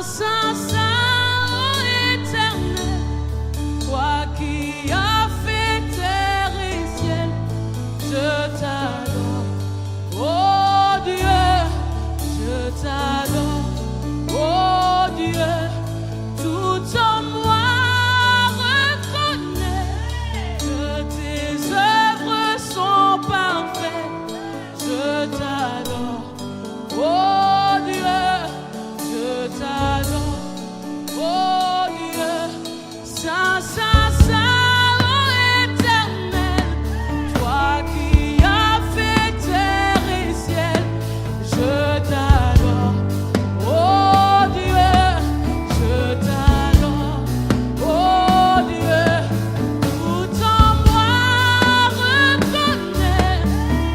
Saint, Saint, ô éternel, toi qui as fait terre et ciel, je t'adore. Oh Dieu, je t'adore. Oh Dieu, tout en moi reconnaît que tes œuvres sont parfaites. Je t'adore. Oh Dieu, je t'adore. Oh Dieu, Saint, Saint, Saint, ô éternel, toi qui as fait terre et ciel, je t'adore. Oh Dieu, je t'adore. Oh Dieu, tout en moi reconnaît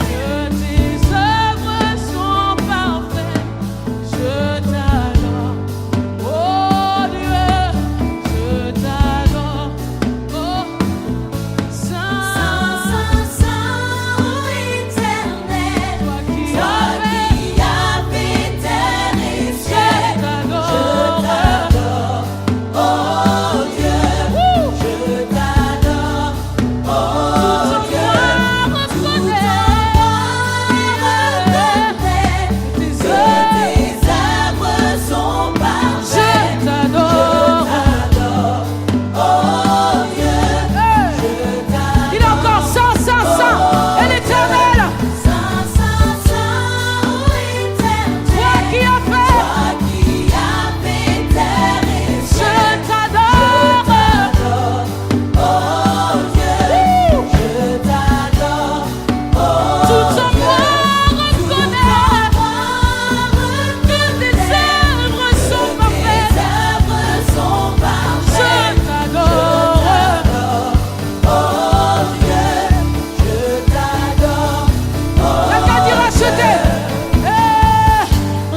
que tes œuvres sont parfaites. Je t'adore. Oh Dieu, je t'adore. Oh Saint, Saint, Saint, ô éternel, toi qui toi as qui as fait terre et ciel, je je t'adore. t'adore. Oh Dieu, je t'adore. Oh Dieu, tout en moi reconnaît que tes œuvres sont parfaites. Je t'adore. Oh Dieu, je t'adore. Il est encore Saint, Saint, Saint, et l'Éternel, Saint, Saint, Saint, ô éternel, toi qui as fait, toi qui as fait terre et je ciel, t'adore. oh Dieu, je t'adore. Oh Tout en Dieu, moi reconnaît que tes œuvres sont parfaites. tes œuvres sont Je parfaites. t'adore. Oh Dieu, je t'adore. La qu'à dire racheter.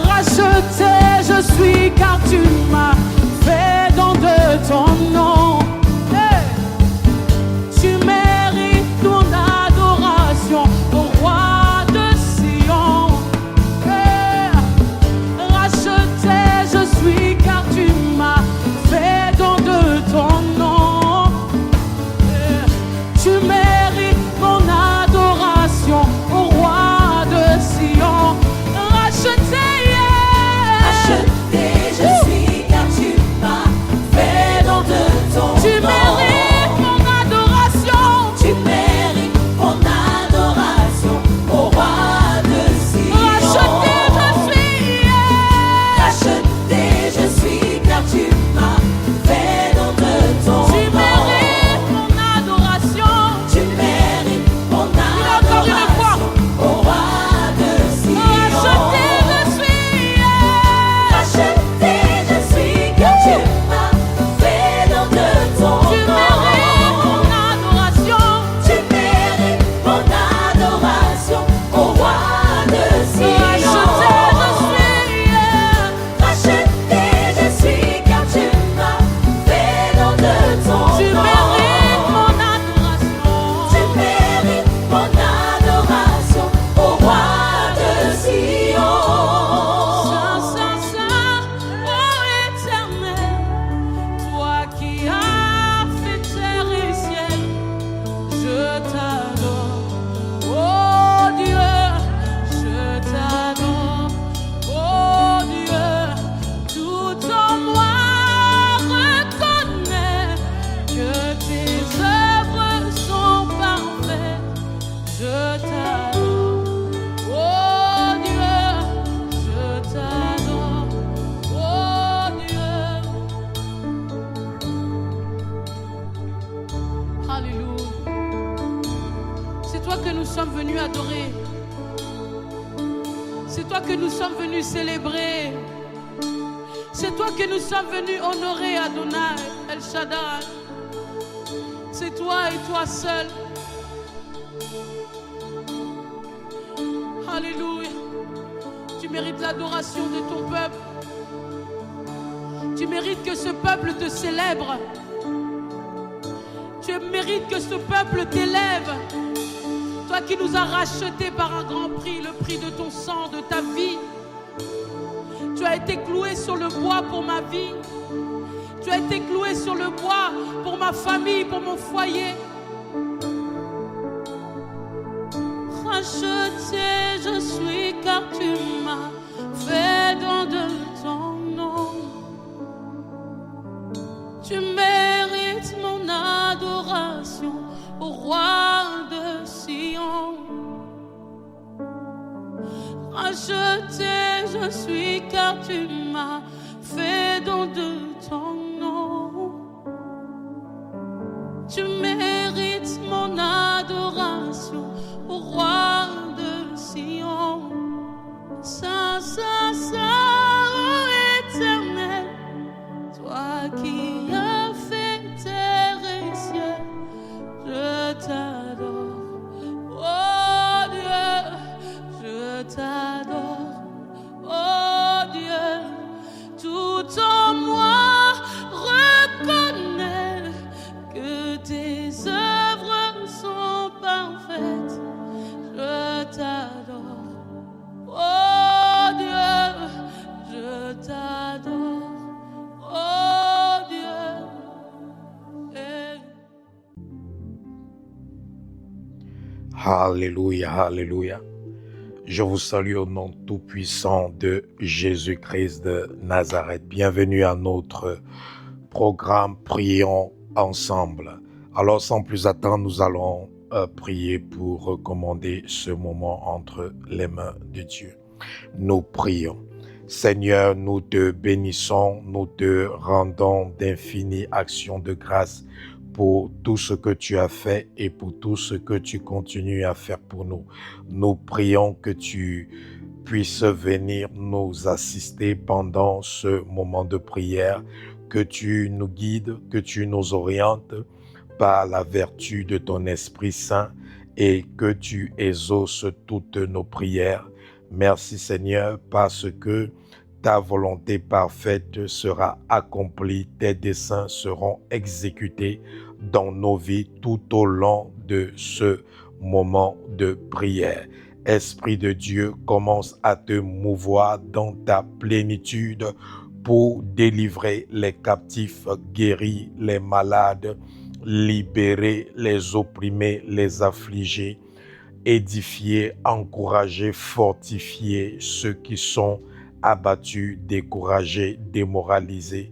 Racheter, je suis car tu m'as fait don de ton nom. Tu mérites ton adoration, au roi de Sion. Racheter, je suis car tu m'as fait don de ton nom. Tu mérites mon adoration, au roi de Sion. Racheter, Acheté, je suis car tu m'as fait don de ton tu nom. mérites mon adoration. Tu mérites mon adoration, au roi de Sion. Racheter, je suis. Racheté, je suis car tu m'as fait don de ton Tu nom. mérites mon adoration. Tu mérites mon encore une fois. adoration, au roi de Sion. Racheter, je suis. Racheté, je suis car tu m'as fait don de ton Tu mérites nom. mon adoration. Tu mérites mon adoration, au roi de Sion. Racheté, je suis car tu m'as fait don de ton Tu nom. mérites mon adoration. Tu mérites mon adoration, au roi de Sion. Saint, Saint, Saint, ô éternel, toi qui as fait terre et ciel, je t'adore. Oh Dieu, je t'adore. Oh Dieu, tout en moi reconnaît que tes œuvres sont parfaites. Je t'adore. Oh Dieu, je t'adore. Oh Dieu. Alléluia. C'est toi que nous sommes venus adorer. C'est toi que nous sommes venus célébrer. C'est toi que nous sommes venus honorer, Adonai, El Shaddai. C'est toi et toi seul. Alléluia. Tu mérites l'adoration de ton peuple. Tu mérites que ce peuple te célèbre. Tu mérites que ce peuple t'élève. Toi qui nous as rachetés par un grand prix, le prix de ton sang, de ta vie. Tu as été cloué sur le bois pour ma vie. Tu as été cloué sur le bois pour ma famille, pour mon foyer. Racheté je suis car tu m'as fait don de ton nom. Tu mérites mon adoration, au roi de Sion. Racheté je suis car tu m'as fait don de ton nom. Tu mérites mon adoration, au roi de Sion. Saint, Saint, Saint, ô Éternel, toi qui as fait terre et ciel, je t'adore. Oh Dieu, je t'adore. Oh Dieu, tout en moi reconnaît que tes œuvres sont parfaites. Je t'adore. Oh Dieu, je t'adore. Oh Dieu. Alléluia, alléluia. Je vous salue au nom tout-puissant de Jésus-Christ de Nazareth. Bienvenue à notre programme Prions ensemble. Alors sans plus attendre, nous allons prier pour recommander ce moment entre les mains de Dieu. Nous prions. Seigneur, nous te bénissons, nous te rendons d'infinies actions de grâce pour tout ce que tu as fait et pour tout ce que tu continues à faire pour nous. Nous prions que tu puisses venir nous assister pendant ce moment de prière, que tu nous guides, que tu nous orientes par la vertu de ton Esprit Saint et que tu exauces toutes nos prières. Merci Seigneur, parce que ta volonté parfaite sera accomplie, tes desseins seront exécutés dans nos vies tout au long de ce moment de prière. Esprit de Dieu, commence à te mouvoir dans ta plénitude pour délivrer les captifs, guérir les malades, libérer les opprimés, les affligés, édifier, encourager, fortifier ceux qui sont abattus, découragés, démoralisés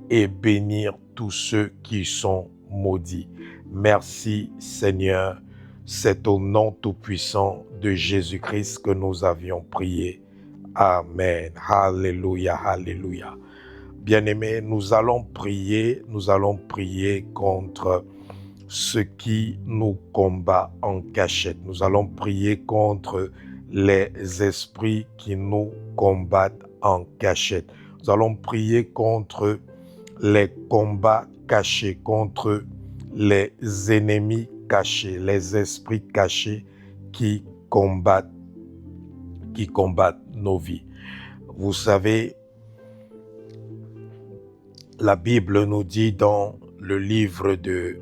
et bénir tous ceux qui sont maudits. Merci Seigneur, c'est au nom tout-puissant de Jésus-Christ que nous avions prié. Amen. Alléluia, alléluia. Bien-aimés, nous allons prier contre ce qui nous combat en cachette. Nous allons prier contre les esprits qui nous combattent en cachette. Nous allons prier contre les combats cachés, contre les ennemis cachés, les esprits cachés qui combattent nos vies. Vous savez, la Bible nous dit dans le livre de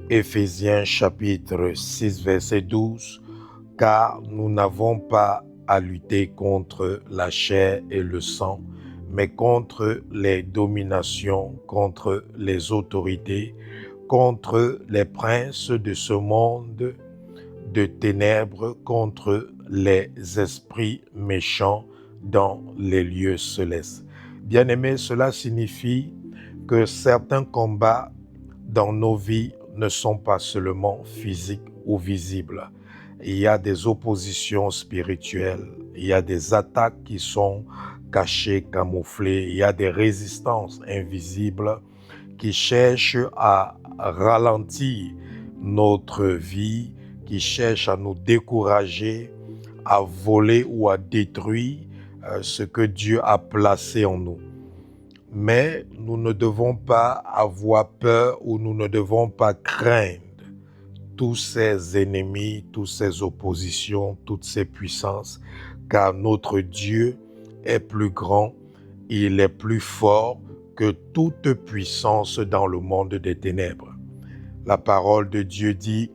Éphésiens chapitre 6 verset 12, « Car nous n'avons pas à lutter contre la chair et le sang, mais contre les dominations, contre les autorités, contre les princes de ce monde de ténèbres, contre les esprits méchants dans les lieux célestes. » Bien-aimés, cela signifie que certains combats dans nos vies ne sont pas seulement physiques ou visibles. Il y a des oppositions spirituelles, il y a des attaques qui sont cachées, camouflées, il y a des résistances invisibles qui cherchent à ralentir notre vie, qui cherchent à nous décourager, à voler ou à détruire ce que Dieu a placé en nous. Mais nous ne devons pas avoir peur ou nous ne devons pas craindre tous ces ennemis, toutes ces oppositions, toutes ces puissances, car notre Dieu est plus grand, il est plus fort que toute puissance dans le monde des ténèbres. La parole de Dieu dit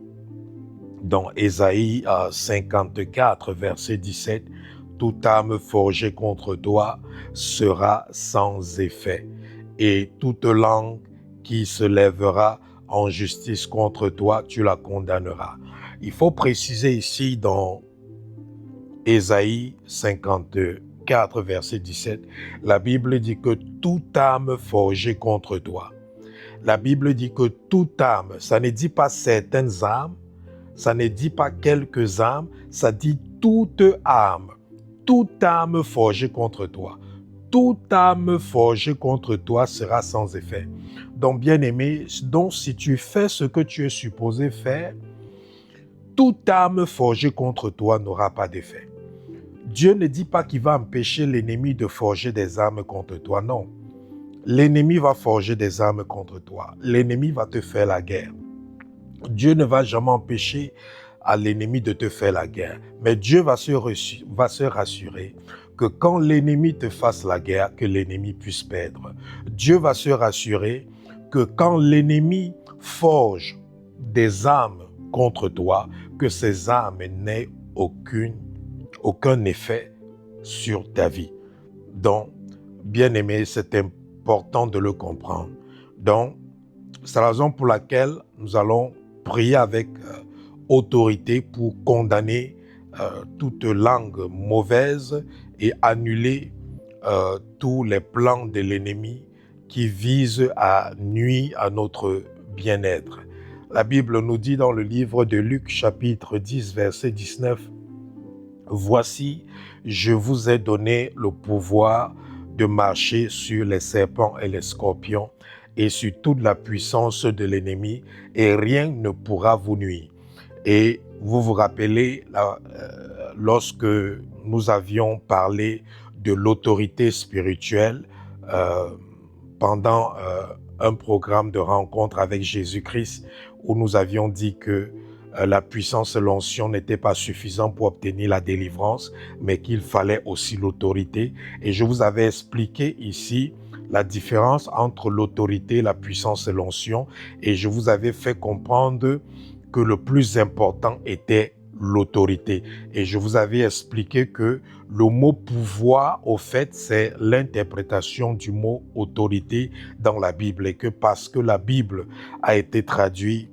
dans Ésaïe 54, verset 17, « toute arme forgée contre toi sera sans effet. Et toute langue qui se lèvera en justice contre toi, tu la condamneras. Il faut préciser ici dans Ésaïe 54, verset 17, la Bible dit que toute arme forgée contre toi. La Bible dit que toute arme, ça ne dit pas certaines armes, ça ne dit pas quelques armes, ça dit toute arme forgée contre toi. Toute arme forgée contre toi sera sans effet. Donc, bien-aimé, donc si tu fais ce que tu es supposé faire, toute arme forgée contre toi n'aura pas d'effet. Dieu ne dit pas qu'il va empêcher l'ennemi de forger des armes contre toi, non. L'ennemi va forger des armes contre toi. L'ennemi va te faire la guerre. Dieu ne va jamais empêcher à l'ennemi de te faire la guerre. Mais Dieu va se rassurer que quand l'ennemi te fasse la guerre, que l'ennemi puisse perdre. Dieu va se rassurer que quand l'ennemi forge des armes contre toi, que ces armes n'aient aucun effet sur ta vie. Donc, bien-aimé, c'est important de le comprendre. Donc, c'est la raison pour laquelle nous allons prier avec autorité pour condamner toute langue mauvaise et annuler tous les plans de l'ennemi qui visent à nuire à notre bien-être. La Bible nous dit dans le livre de Luc, chapitre 10, verset 19, « Voici, je vous ai donné le pouvoir de marcher sur les serpents et les scorpions et sur toute la puissance de l'ennemi, et rien ne pourra vous nuire. » Et vous vous rappelez, lorsque nous avions parlé de l'autorité spirituelle pendant un programme de rencontre avec Jésus-Christ, où nous avions dit que la puissance et l'onction n'étaient pas suffisants pour obtenir la délivrance, mais qu'il fallait aussi l'autorité. Et je vous avais expliqué ici la différence entre l'autorité, la puissance et l'onction. Et je vous avais fait comprendre que le plus important était l'autorité. Et je vous avais expliqué que le mot pouvoir, au fait, c'est l'interprétation du mot autorité dans la Bible. Et que parce que la Bible a été traduite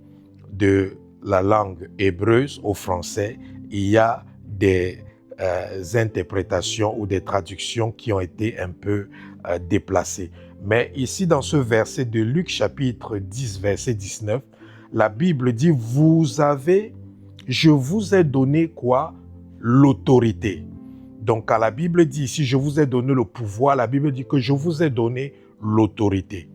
de la langue hébreuse au français, il y a des interprétations ou des traductions qui ont été un peu déplacées. Mais ici, dans ce verset de Luc chapitre 10, verset 19, la Bible dit, je vous ai donné quoi? L'autorité. Donc, quand la Bible dit ici, je vous ai donné le pouvoir, la Bible dit que je vous ai donné l'autorité.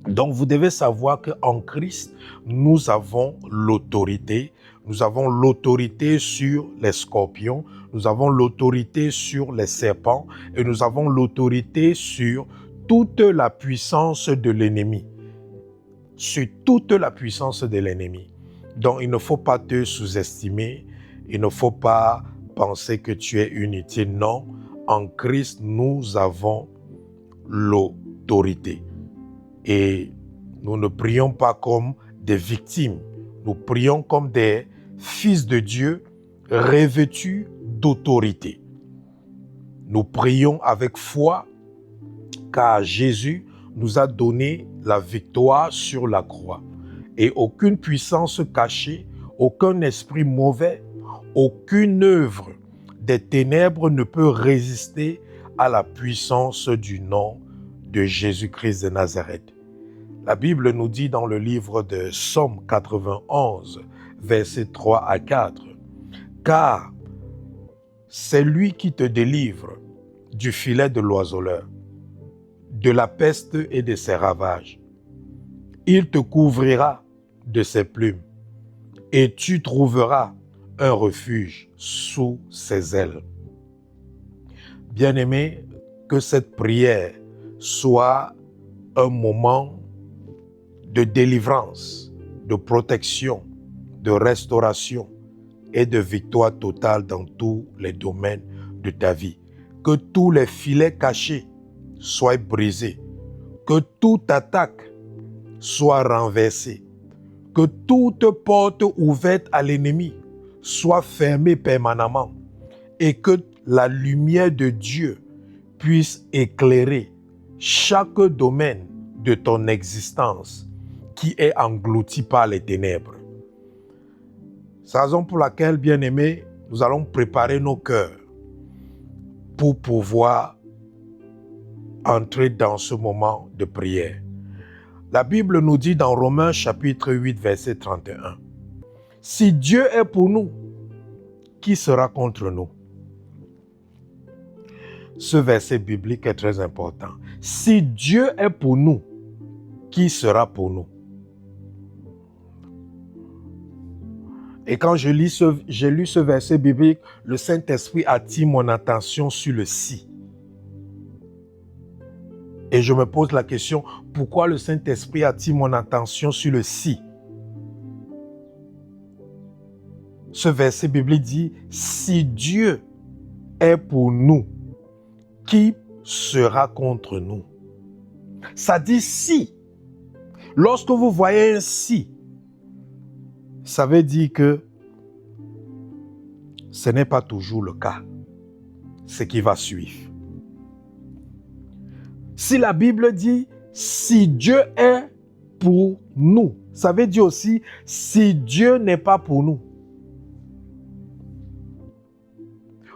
Donc, vous devez savoir qu'en Christ, nous avons l'autorité. Nous avons l'autorité sur les scorpions, nous avons l'autorité sur les serpents et nous avons l'autorité sur toute la puissance de l'ennemi. Sur toute la puissance de l'ennemi. Donc, il ne faut pas te sous-estimer, il ne faut pas penser que tu es inutile. Non, en Christ, nous avons l'autorité. Et nous ne prions pas comme des victimes, nous prions comme des fils de Dieu revêtus d'autorité. Nous prions avec foi car Jésus nous a donné la victoire sur la croix. Et aucune puissance cachée, aucun esprit mauvais, aucune œuvre des ténèbres ne peut résister à la puissance du nom de Jésus-Christ de Nazareth. La Bible nous dit dans le livre de Psaume 91, versets 3 à 4, « Car c'est lui qui te délivre du filet de l'oiseleur, de la peste et de ses ravages. Il te couvrira de ses plumes et tu trouveras un refuge sous ses ailes. » Bien-aimé, que cette prière soit un moment de délivrance, de protection, de restauration et de victoire totale dans tous les domaines de ta vie. Que tous les filets cachés soient brisés, que toute attaque soit renversée, que toute porte ouverte à l'ennemi soit fermée permanemment et que la lumière de Dieu puisse éclairer chaque domaine de ton existence qui est englouti par les ténèbres. C'est la raison pour laquelle, bien-aimés, nous allons préparer nos cœurs pour pouvoir entrer dans ce moment de prière. La Bible nous dit dans Romains chapitre 8, verset 31, « Si Dieu est pour nous, qui sera contre nous ?» Ce verset biblique est très important. Si Dieu est pour nous, qui sera pour nous? Et quand j'ai lu ce verset biblique, le Saint-Esprit attire mon attention sur le si. Et je me pose la question, pourquoi le Saint-Esprit attire mon attention sur le si? Ce verset biblique dit, si Dieu est pour nous, qui sera contre nous? Ça dit si. Lorsque vous voyez un si, ça veut dire que ce n'est pas toujours le cas, ce qui va suivre. Si la Bible dit si Dieu est pour nous, ça veut dire aussi si Dieu n'est pas pour nous.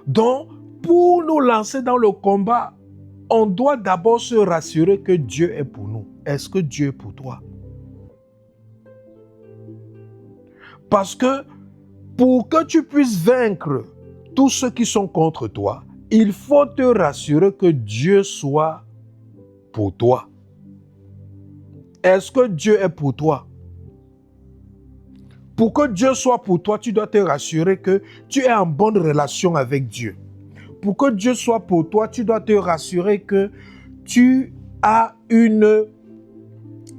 Donc, pour nous lancer dans le combat, on doit d'abord se rassurer que Dieu est pour nous. Est-ce que Dieu est pour toi? Parce que pour que tu puisses vaincre tous ceux qui sont contre toi, il faut te rassurer que Dieu soit pour toi. Est-ce que Dieu est pour toi? Pour que Dieu soit pour toi, tu dois te rassurer que tu es en bonne relation avec Dieu. Pour que Dieu soit pour toi, tu dois te rassurer que tu as une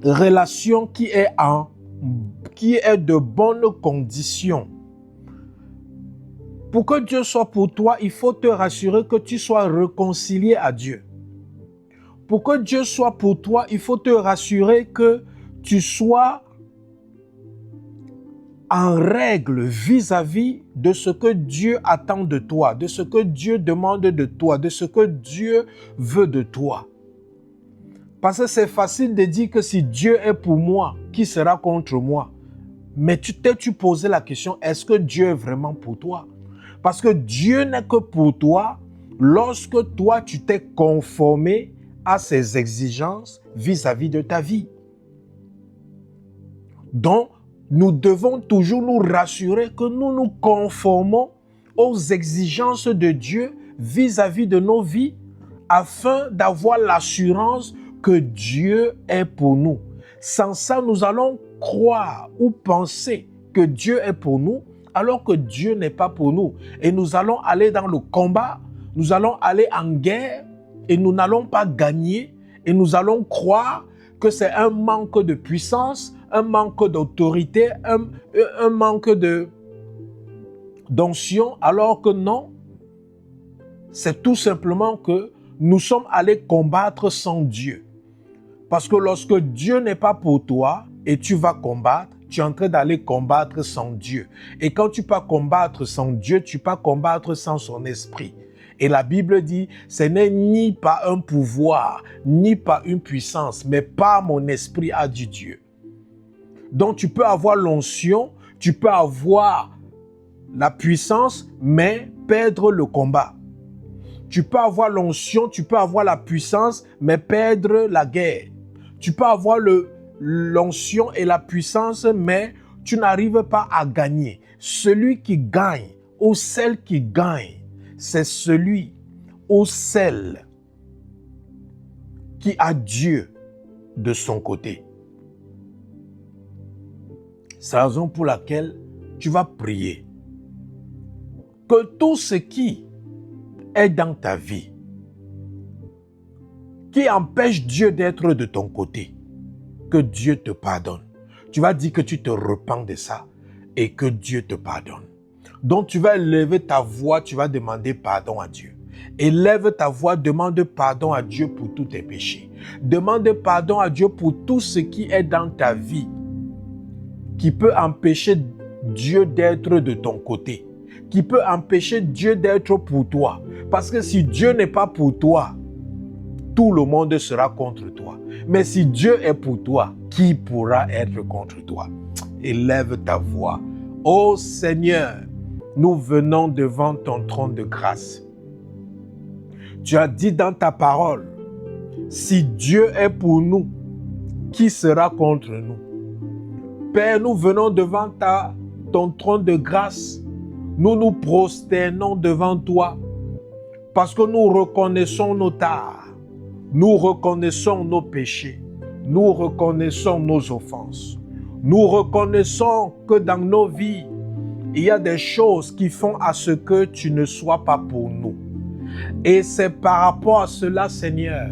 relation qui est de bonnes conditions. Pour que Dieu soit pour toi, il faut te rassurer que tu sois réconcilié à Dieu. Pour que Dieu soit pour toi, il faut te rassurer que tu sois en règle vis-à-vis de ce que Dieu attend de toi, de ce que Dieu demande de toi, de ce que Dieu veut de toi. Parce que c'est facile de dire que si Dieu est pour moi, qui sera contre moi? Mais tu posais la question, est-ce que Dieu est vraiment pour toi? Parce que Dieu n'est que pour toi lorsque toi tu t'es conformé à ses exigences vis-à-vis de ta vie. Donc, nous devons toujours nous rassurer que nous nous conformons aux exigences de Dieu vis-à-vis de nos vies afin d'avoir l'assurance que Dieu est pour nous. Sans ça, nous allons croire ou penser que Dieu est pour nous alors que Dieu n'est pas pour nous. Et nous allons aller dans le combat, nous allons aller en guerre et nous n'allons pas gagner et nous allons croire que c'est un manque de puissance, un manque d'autorité, un manque d'onction, alors que non, c'est tout simplement que nous sommes allés combattre sans Dieu. Parce que lorsque Dieu n'est pas pour toi et tu vas combattre, tu es en train d'aller combattre sans Dieu. Et quand tu vas combattre sans Dieu, tu vas combattre sans son esprit. Et la Bible dit, ce n'est ni par un pouvoir, ni par une puissance, mais par mon esprit, a dit Dieu. Donc tu peux avoir l'onction, tu peux avoir la puissance, mais perdre le combat. Tu peux avoir l'onction, tu peux avoir la puissance, mais perdre la guerre. Tu peux avoir l'onction et la puissance, mais tu n'arrives pas à gagner. Celui qui gagne, ou celle qui gagne, c'est celui ou celle qui a Dieu de son côté. C'est la raison pour laquelle tu vas prier. Que tout ce qui est dans ta vie, qui empêche Dieu d'être de ton côté, que Dieu te pardonne. Tu vas dire que tu te repens de ça et que Dieu te pardonne. Donc tu vas élever ta voix, tu vas demander pardon à Dieu. Élève ta voix, demande pardon à Dieu pour tous tes péchés. Demande pardon à Dieu pour tout ce qui est dans ta vie, qui peut empêcher Dieu d'être de ton côté, qui peut empêcher Dieu d'être pour toi. Parce que si Dieu n'est pas pour toi, tout le monde sera contre toi. Mais si Dieu est pour toi, qui pourra être contre toi? Élève ta voix. Ô Seigneur, nous venons devant ton trône de grâce. Tu as dit dans ta parole, si Dieu est pour nous, qui sera contre nous? Père, nous venons devant ton trône de grâce. Nous nous prosternons devant toi parce que nous reconnaissons nos torts. Nous reconnaissons nos péchés. Nous reconnaissons nos offenses. Nous reconnaissons que dans nos vies, il y a des choses qui font à ce que tu ne sois pas pour nous. Et c'est par rapport à cela, Seigneur,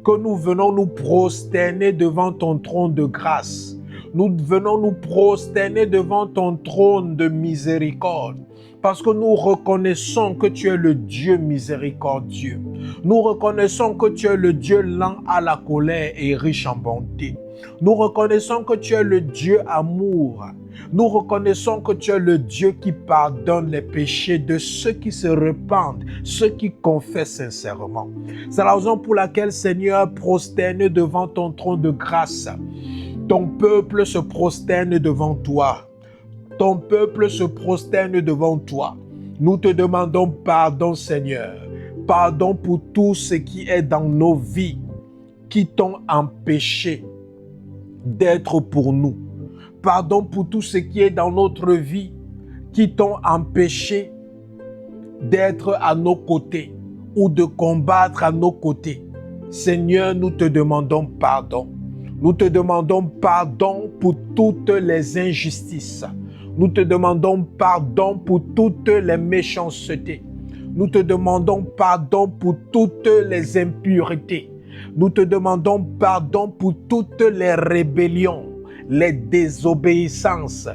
que nous venons nous prosterner devant ton trône de grâce. Nous venons nous prosterner devant ton trône de miséricorde. Parce que nous reconnaissons que tu es le Dieu miséricordieux. Nous reconnaissons que tu es le Dieu lent à la colère et riche en bonté. Nous reconnaissons que tu es le Dieu amour. Nous reconnaissons que tu es le Dieu qui pardonne les péchés de ceux qui se repentent, ceux qui confessent sincèrement. C'est la raison pour laquelle, Seigneur, prosterne devant ton trône de grâce. Ton peuple se prosterne devant toi. Ton peuple se prosterne devant toi. Nous te demandons pardon, Seigneur. Pardon pour tout ce qui est dans nos vies, qui t'ont empêché d'être pour nous. Pardon pour tout ce qui est dans notre vie, qui t'ont empêché d'être à nos côtés ou de combattre à nos côtés. Seigneur, nous te demandons pardon. Nous te demandons pardon pour toutes les injustices. Nous te demandons pardon pour toutes les méchancetés. Nous te demandons pardon pour toutes les impuretés. Nous te demandons pardon pour toutes les rébellions, les désobéissances.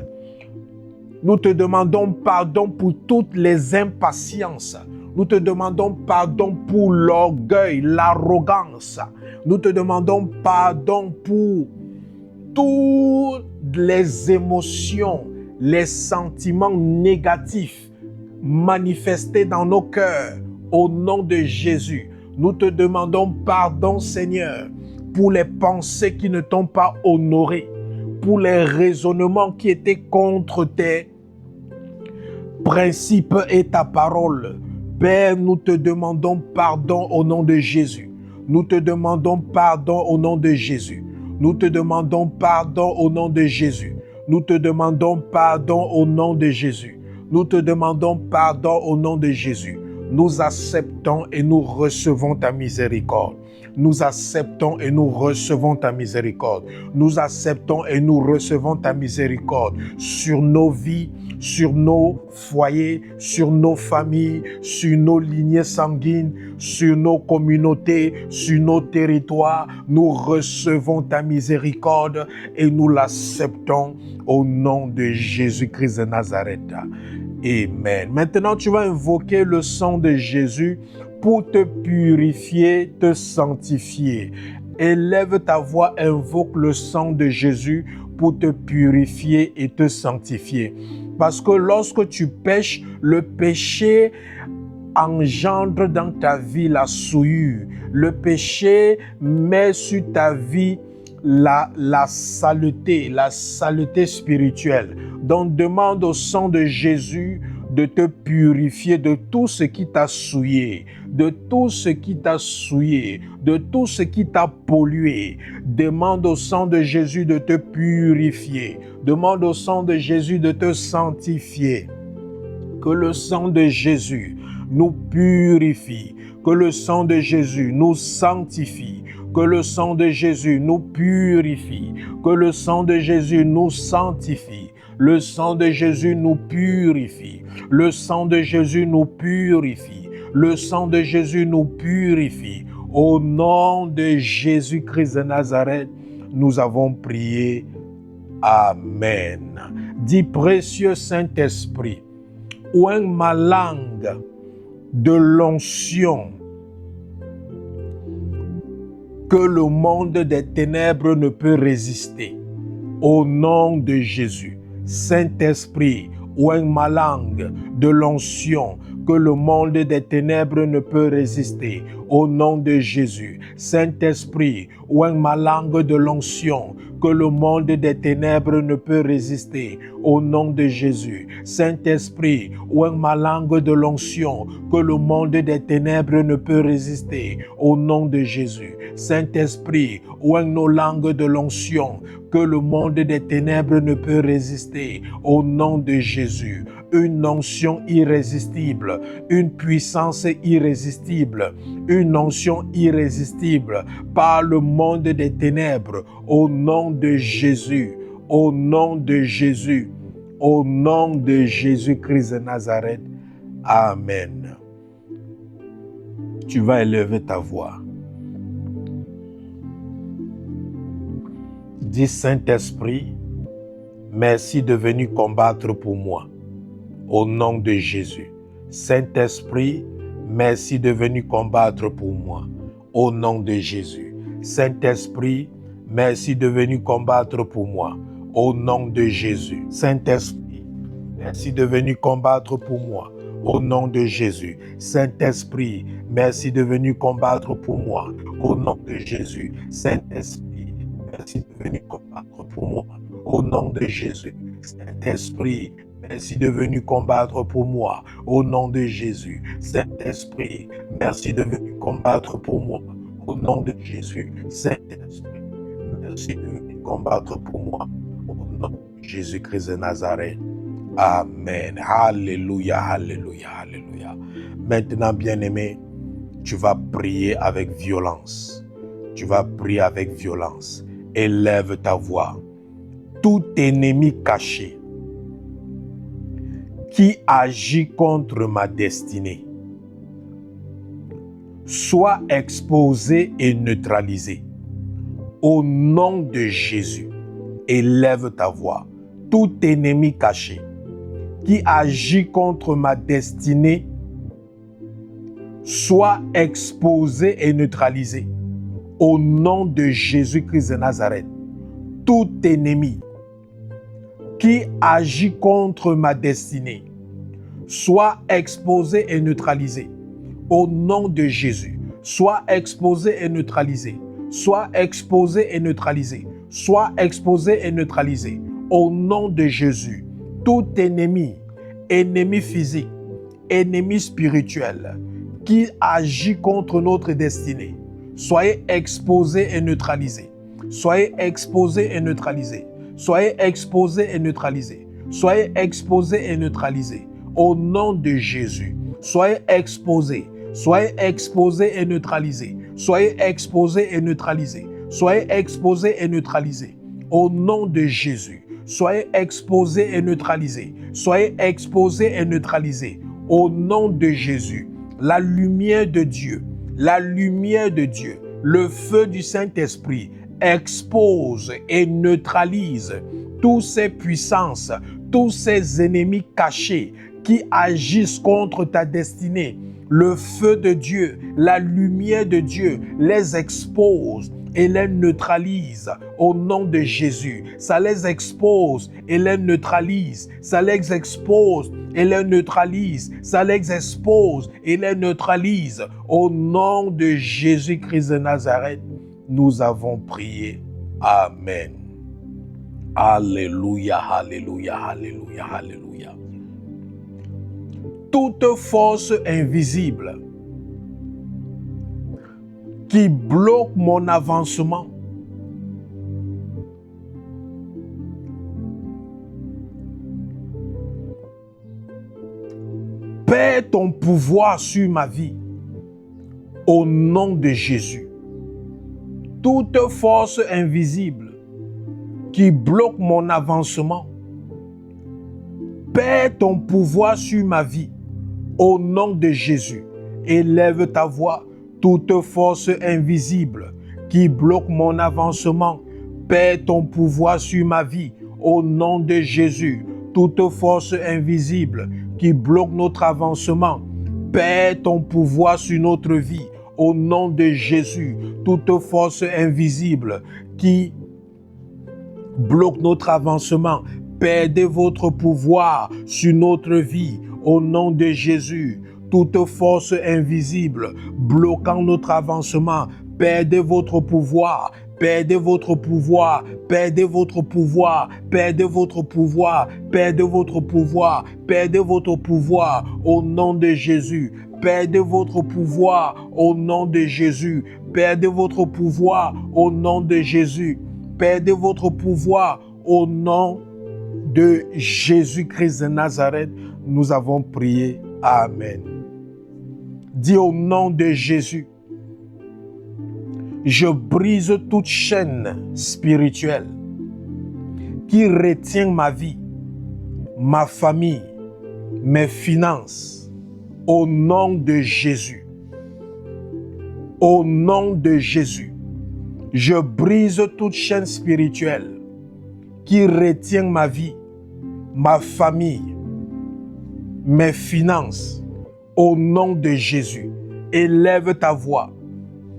Nous te demandons pardon pour toutes les impatiences. Nous te demandons pardon pour l'orgueil, l'arrogance. Nous te demandons pardon pour toutes les émotions, les sentiments négatifs manifestés dans nos cœurs. Au nom de Jésus, nous te demandons pardon, Seigneur, pour les pensées qui ne t'ont pas honoré, pour les raisonnements qui étaient contre tes principes et ta parole. Père, nous te demandons pardon au nom de Jésus. Nous te demandons pardon au nom de Jésus. Nous te demandons pardon au nom de Jésus. Nous te demandons pardon au nom de Jésus. Nous te demandons pardon au nom de Jésus. Nous acceptons et nous recevons ta miséricorde. Nous acceptons et nous recevons ta miséricorde. Nous acceptons et nous recevons ta miséricorde sur nos vies, sur nos foyers, sur nos familles, sur nos lignées sanguines, sur nos communautés, sur nos territoires. Nous recevons ta miséricorde et nous l'acceptons au nom de Jésus-Christ de Nazareth. Amen. Maintenant, tu vas invoquer le sang de Jésus pour te purifier, te sanctifier. Élève ta voix, invoque le sang de Jésus pour te purifier et te sanctifier. Parce que lorsque tu pêches, le péché engendre dans ta vie la souillure. Le péché met sur ta vie la saleté spirituelle. Donc demande au sang de Jésus de te purifier de tout ce qui t'a souillé, de tout ce qui t'a souillé, de tout ce qui t'a pollué. Demande au sang de Jésus de te purifier. Demande au sang de Jésus de te sanctifier. Que le sang de Jésus nous purifie. Que le sang de Jésus nous sanctifie. Que le sang de Jésus nous purifie. Que le sang de Jésus nous sanctifie. Le sang de Jésus nous purifie. Le sang de Jésus nous purifie. Le sang de Jésus nous purifie. Au nom de Jésus-Christ de Nazareth, nous avons prié. Amen. Dis, précieux Saint-Esprit, oint ma langue de l'onction que le monde des ténèbres ne peut résister. Au nom de Jésus. Saint-Esprit, ouin ma langue de l'onction que le monde des ténèbres ne peut résister. Au nom de Jésus, Saint-Esprit, ouin ma langue de l'onction que le monde des ténèbres ne peut résister. Au nom de Jésus, Saint-Esprit, ouin ma langue de l'onction que le monde des ténèbres ne peut résister. Au nom de Jésus, Saint-Esprit, ouin nos langues de l'onction que le monde des ténèbres ne peut résister. Au nom de Jésus, une onction irrésistible, une puissance irrésistible, une onction irrésistible par le monde des ténèbres. Au nom de Jésus, au nom de Jésus, au nom de Jésus-Christ de Nazareth. Amen. Tu vas élever ta voix. Dis Saint-Esprit, merci de venir combattre pour moi. Au nom de Jésus. Saint-Esprit, merci de venir combattre pour moi. Au nom de Jésus. Saint-Esprit, merci de venir combattre pour moi. Au nom de Jésus. Saint-Esprit, merci de venir combattre pour moi. Au nom de Jésus. Saint-Esprit, merci de venir combattre pour moi. Au nom de Jésus. Saint-Esprit, merci de venir combattre pour moi. Au nom de Jésus. Saint-Esprit, merci de venir combattre pour moi. Au nom de Jésus. Saint-Esprit, merci de venir combattre pour moi. Au nom de Jésus. Saint-Esprit, merci de venir combattre pour moi. Au nom de Jésus-Christ de Nazareth. Amen. Alléluia, alléluia, alléluia. Maintenant, bien-aimé, tu vas prier avec violence. Tu vas prier avec violence. Élève ta voix. Tout ennemi caché qui agit contre ma destinée soit exposé et neutralisé. Au nom de Jésus, élève ta voix. Tout ennemi caché qui agit contre ma destinée soit exposé et neutralisé. Au nom de Jésus-Christ de Nazareth, tout ennemi qui agit contre ma destinée soit exposé et neutralisé. Au nom de Jésus, soit exposé et neutralisé. Soit exposé et neutralisé. Soit exposé et neutralisé. Au nom de Jésus, tout ennemi, ennemi physique, ennemi spirituel, qui agit contre notre destinée, soyez exposé et neutralisé. Soyez exposé et neutralisé. Soyez exposé et neutralisé. Soyez exposé et neutralisé. Au nom de Jésus, soyez exposé. Soyez exposé et neutralisé. Soyez exposé et neutralisé. Soyez exposé et neutralisé. Au nom de Jésus, soyez exposé et neutralisé. Soyez exposé et neutralisé. Au nom de Jésus, la lumière de Dieu, le feu du Saint-Esprit expose et neutralise toutes ces puissances, tous ces ennemis cachés qui agissent contre ta destinée. Le feu de Dieu, la lumière de Dieu les expose et les neutralise au nom de Jésus. Ça les expose et les neutralise. Ça les expose et les neutralise. Ça les expose et les neutralise. Au nom de Jésus-Christ de Nazareth, nous avons prié. Amen. Alléluia, alléluia, alléluia, alléluia. Toute force invisible qui bloque mon avancement, perds ton pouvoir sur ma vie au nom de Jésus. Toute force invisible qui bloque mon avancement, perds ton pouvoir sur ma vie au nom de Jésus. Élève ta voix. Toute force invisible qui bloque mon avancement, perds ton pouvoir sur ma vie au nom de Jésus. Toute force invisible qui bloque notre avancement, perds ton pouvoir sur notre vie au nom de Jésus. Toute force invisible qui bloque notre avancement, Perdez votre pouvoir sur notre vie au nom de Jésus. Toute force invisible bloquant notre avancement, perdez votre pouvoir. Perdez votre pouvoir, perdez votre pouvoir, perdez votre pouvoir, perdez votre pouvoir, perdez votre pouvoir au nom de Jésus. Perdez votre pouvoir au nom de Jésus. Perdez votre pouvoir au nom de Jésus. Perdez votre pouvoir au nom de Jésus-Christ de Nazareth. Nous avons prié. Amen. Dis au nom de Jésus. Je brise toute chaîne spirituelle qui retient ma vie, ma famille, mes finances, au nom de Jésus. Au nom de Jésus, je brise toute chaîne spirituelle qui retient ma vie, ma famille, mes finances, au nom de Jésus. Élève ta voix.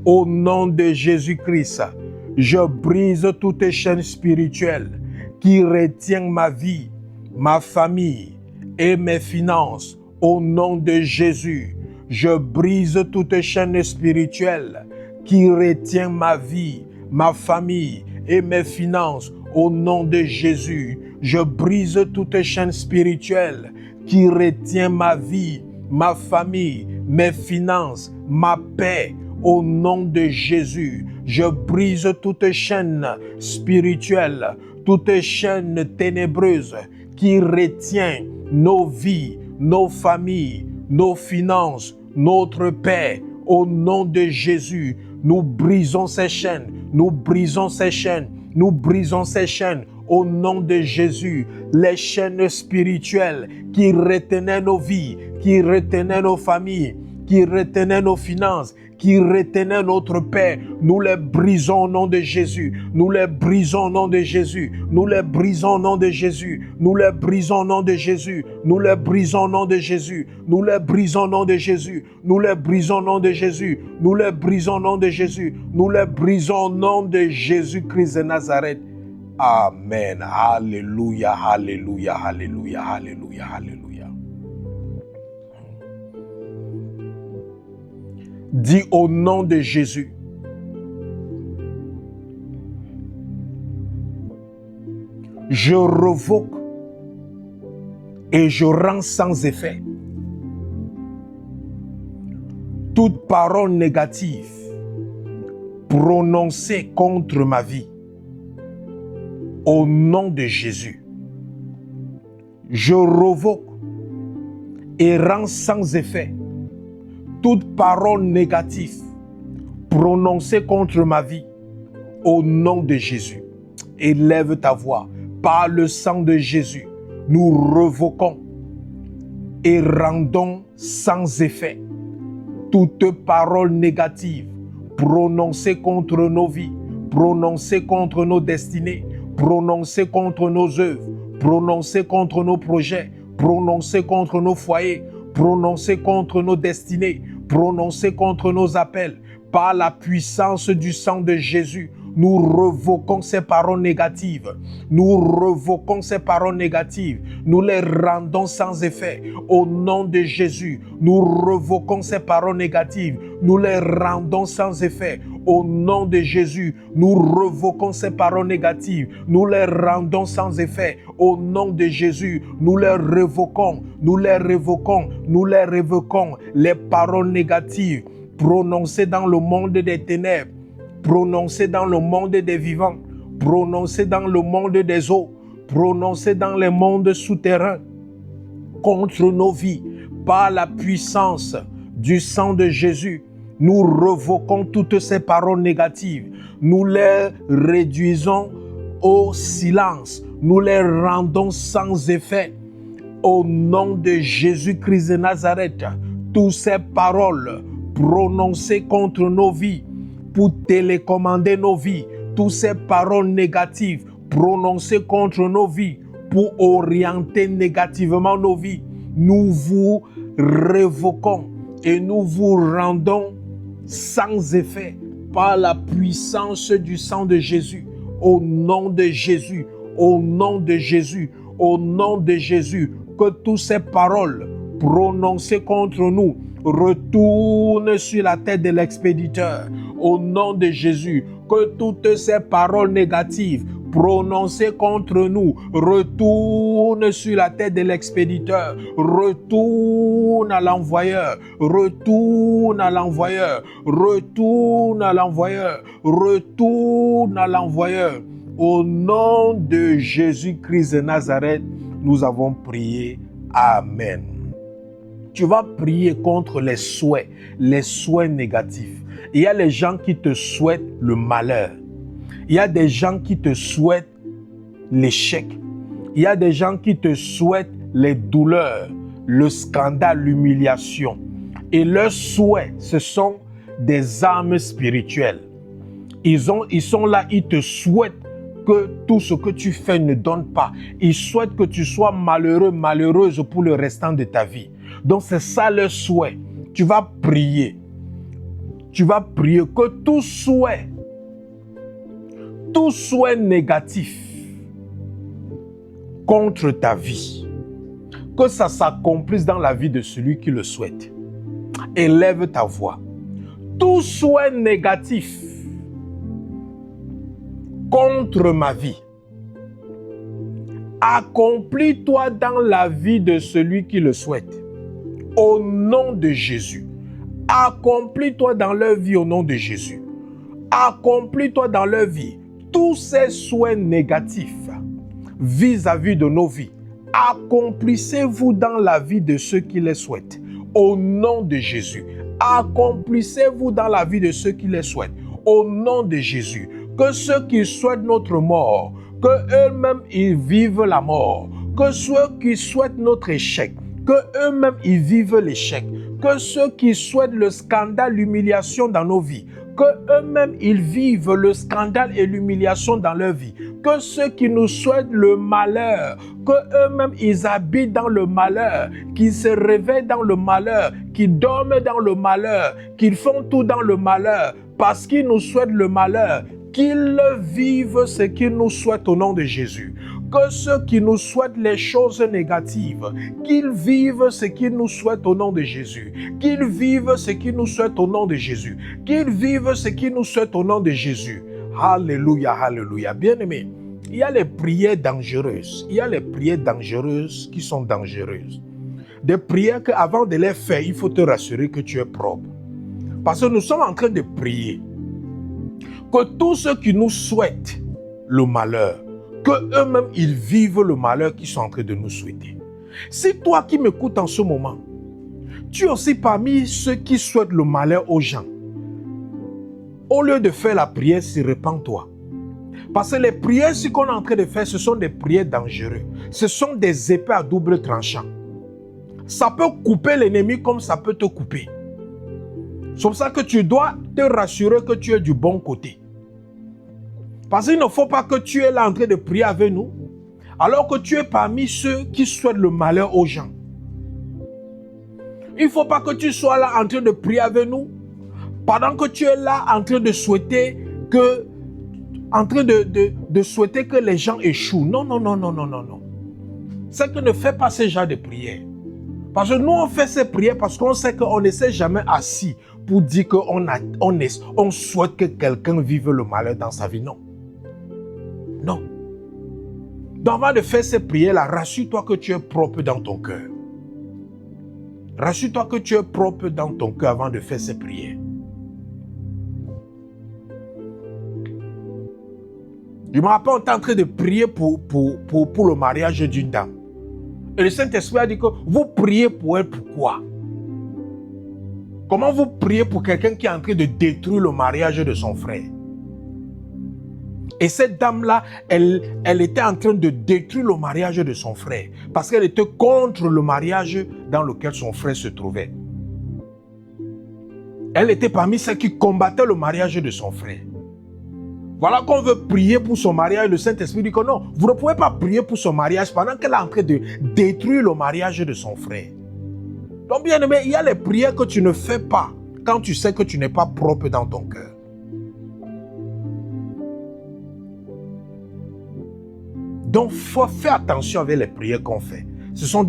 Au nom de Jésus-Christ, je brise toute chaîne spirituelle qui retient ma vie, ma famille et mes finances. Au nom de Jésus, je brise toute chaîne spirituelle qui retient ma vie, ma famille et mes finances. Au nom de Jésus, je brise toute chaîne spirituelle qui retient ma vie, ma famille, mes finances, ma paix. Au nom de Jésus, je brise toute chaîne spirituelle, toute chaîne ténébreuse qui retient nos vies, nos familles, nos finances, notre paix. Au nom de Jésus, nous brisons ces chaînes, nous brisons ces chaînes, nous brisons ces chaînes. Au nom de Jésus, les chaînes spirituelles qui retenaient nos vies, qui retenaient nos familles, qui retenaient nos finances, qui retenaient notre paix, nous les brisons au nom de Jésus. Nous les brisons au nom de Jésus. Nous les brisons au nom de Jésus. Nous les brisons au nom de Jésus. Nous les brisons au nom de Jésus. Nous les brisons au nom de Jésus. Nous les brisons au nom de Jésus. Nous les brisons au nom de Jésus. Nous les brisons au nom de Jésus-Christ de Nazareth. Amen. Alléluia, alléluia, alléluia, alléluia, alléluia. Dis au nom de Jésus. Je revoque et je rends sans effet toute parole négative prononcée contre ma vie. Au nom de Jésus, je revoque et rends sans effet toute parole négative prononcée contre ma vie. Au nom de Jésus, élève ta voix. Par le sang de Jésus, nous revoquons et rendons sans effet toute parole négative prononcée contre nos vies, prononcée contre nos destinées, prononcée contre nos œuvres, prononcée contre nos projets, prononcée contre nos foyers, prononcée contre nos destinées, prononcée contre nos appels. Par la puissance du sang de Jésus, nous revoquons ces paroles négatives. Nous revoquons ces paroles négatives. Nous les rendons sans effet. Au nom de Jésus, nous revoquons ces paroles négatives. Nous les rendons sans effet. Au nom de Jésus, nous revoquons ces paroles négatives. Nous les rendons sans effet. Au nom de Jésus, nous les révoquons. Nous les révoquons. Nous les révoquons. Les paroles négatives prononcées dans le monde des ténèbres, prononcées dans le monde des vivants, prononcées dans le monde des eaux, prononcées dans les mondes souterrains contre nos vies. Par la puissance du sang de Jésus, nous revoquons toutes ces paroles négatives. Nous les réduisons au silence. Nous les rendons sans effet. Au nom de Jésus-Christ de Nazareth, toutes ces paroles prononcées contre nos vies pour télécommander nos vies, toutes ces paroles négatives prononcées contre nos vies pour orienter négativement nos vies, nous vous révoquons et nous vous rendons sans effet par la puissance du sang de Jésus. Au nom de Jésus, au nom de Jésus, au nom de Jésus, que toutes ces paroles prononcées contre nous retournent sur la tête de l'expéditeur. Au nom de Jésus, que toutes ces paroles négatives prononcées contre nous retournent sur la tête de l'expéditeur, retourne à l'envoyeur, retourne à l'envoyeur, retourne à l'envoyeur, retourne à l'envoyeur. Au nom de Jésus-Christ de Nazareth, nous avons prié. Amen. Tu vas prier contre les souhaits négatifs. Il y a les gens qui te souhaitent le malheur. Il y a des gens qui te souhaitent l'échec. Il y a des gens qui te souhaitent les douleurs, le scandale, l'humiliation. Et leurs souhaits, ce sont des armes spirituelles. Ils sont là, ils te souhaitent que tout ce que tu fais ne donne pas. Ils souhaitent que tu sois malheureux, malheureuse pour le restant de ta vie. Donc c'est ça leur souhait. Tu vas prier. Tu vas prier que tout souhait négatif contre ta vie, que ça s'accomplisse dans la vie de celui qui le souhaite. Élève ta voix. Tout souhait négatif contre ma vie, accomplis-toi dans la vie de celui qui le souhaite. Au nom de Jésus. Accomplis-toi dans leur vie au nom de Jésus. Accomplis-toi dans leur vie. Tous ces souhaits négatifs vis-à-vis de nos vies, accomplissez-vous dans la vie de ceux qui les souhaitent. Au nom de Jésus. Accomplissez-vous dans la vie de ceux qui les souhaitent. Au nom de Jésus. Que ceux qui souhaitent notre mort, que eux-mêmes ils vivent la mort. Que ceux qui souhaitent notre échec, que eux-mêmes ils vivent l'échec. Que ceux qui souhaitent le scandale, l'humiliation dans nos vies, que eux-mêmes ils vivent le scandale et l'humiliation dans leur vie. Que ceux qui nous souhaitent le malheur, que eux-mêmes ils habitent dans le malheur, qu'ils se réveillent dans le malheur, qu'ils dorment dans le malheur, qu'ils font tout dans le malheur, parce qu'ils nous souhaitent le malheur, qu'ils vivent ce qu'ils nous souhaitent au nom de Jésus. Que ceux qui nous souhaitent les choses négatives, qu'ils vivent ce qu'ils nous souhaitent au nom de Jésus. Qu'ils vivent ce qu'ils nous souhaitent au nom de Jésus. Qu'ils vivent ce qu'ils nous souhaitent au nom de Jésus. Alléluia, alléluia. Bien-aimés, il y a les prières dangereuses. Il y a les prières dangereuses qui sont dangereuses. Des prières qu'avant de les faire, il faut te rassurer que tu es propre. Parce que nous sommes en train de prier que tous ceux qui nous souhaitent le malheur, que eux-mêmes ils vivent le malheur qu'ils sont en train de nous souhaiter. Si toi qui m'écoutes en ce moment, tu es aussi parmi ceux qui souhaitent le malheur aux gens, au lieu de faire la prière, répands-toi. Parce que les prières, ce qu'on est en train de faire, ce sont des prières dangereuses. Ce sont des épées à double tranchant. Ça peut couper l'ennemi comme ça peut te couper. C'est pour ça que tu dois te rassurer que tu es du bon côté. Parce qu'il ne faut pas que tu es là en train de prier avec nous, alors que tu es parmi ceux qui souhaitent le malheur aux gens. Il ne faut pas que tu sois là en train de prier avec nous, pendant que tu es là en train de souhaiter que, souhaiter que les gens échouent. Non, non, non, non, non, non, non. C'est que ne fais pas ce genre de prière. Parce que nous, on fait ces prières parce qu'on sait qu'on ne s'est jamais assis pour dire qu'on souhaite que quelqu'un vive le malheur dans sa vie. Non. Non. Donc avant de faire ces prières-là, rassure-toi que tu es propre dans ton cœur. Rassure-toi que tu es propre dans ton cœur avant de faire ces prières. Je me rappelle, on était en train de prier pour le mariage d'une dame. Et le Saint-Esprit a dit que vous priez pour elle, pourquoi? Comment vous priez pour quelqu'un qui est en train de détruire le mariage de son frère? Et cette dame-là, elle était en train de détruire le mariage de son frère. Parce qu'elle était contre le mariage dans lequel son frère se trouvait. Elle était parmi celles qui combattaient le mariage de son frère. Voilà qu'on veut prier pour son mariage. Le Saint-Esprit dit que non, vous ne pouvez pas prier pour son mariage pendant qu'elle est en train de détruire le mariage de son frère. Donc bien aimé, il y a les prières que tu ne fais pas quand tu sais que tu n'es pas propre dans ton cœur. Donc, fais attention avec les prières qu'on fait. Ce sont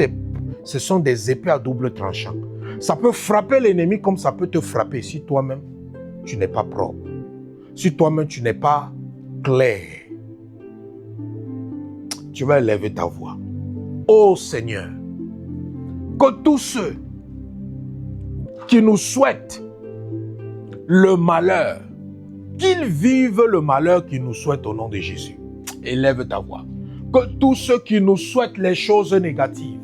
des épées à double tranchant. Ça peut frapper l'ennemi comme ça peut te frapper si toi-même, tu n'es pas propre. Si toi-même, tu n'es pas clair. Tu vas élever ta voix. Ô Seigneur, que tous ceux qui nous souhaitent le malheur, qu'ils vivent le malheur qu'ils nous souhaitent au nom de Jésus. Élève ta voix. Que tous ceux qui nous souhaitent les choses négatives,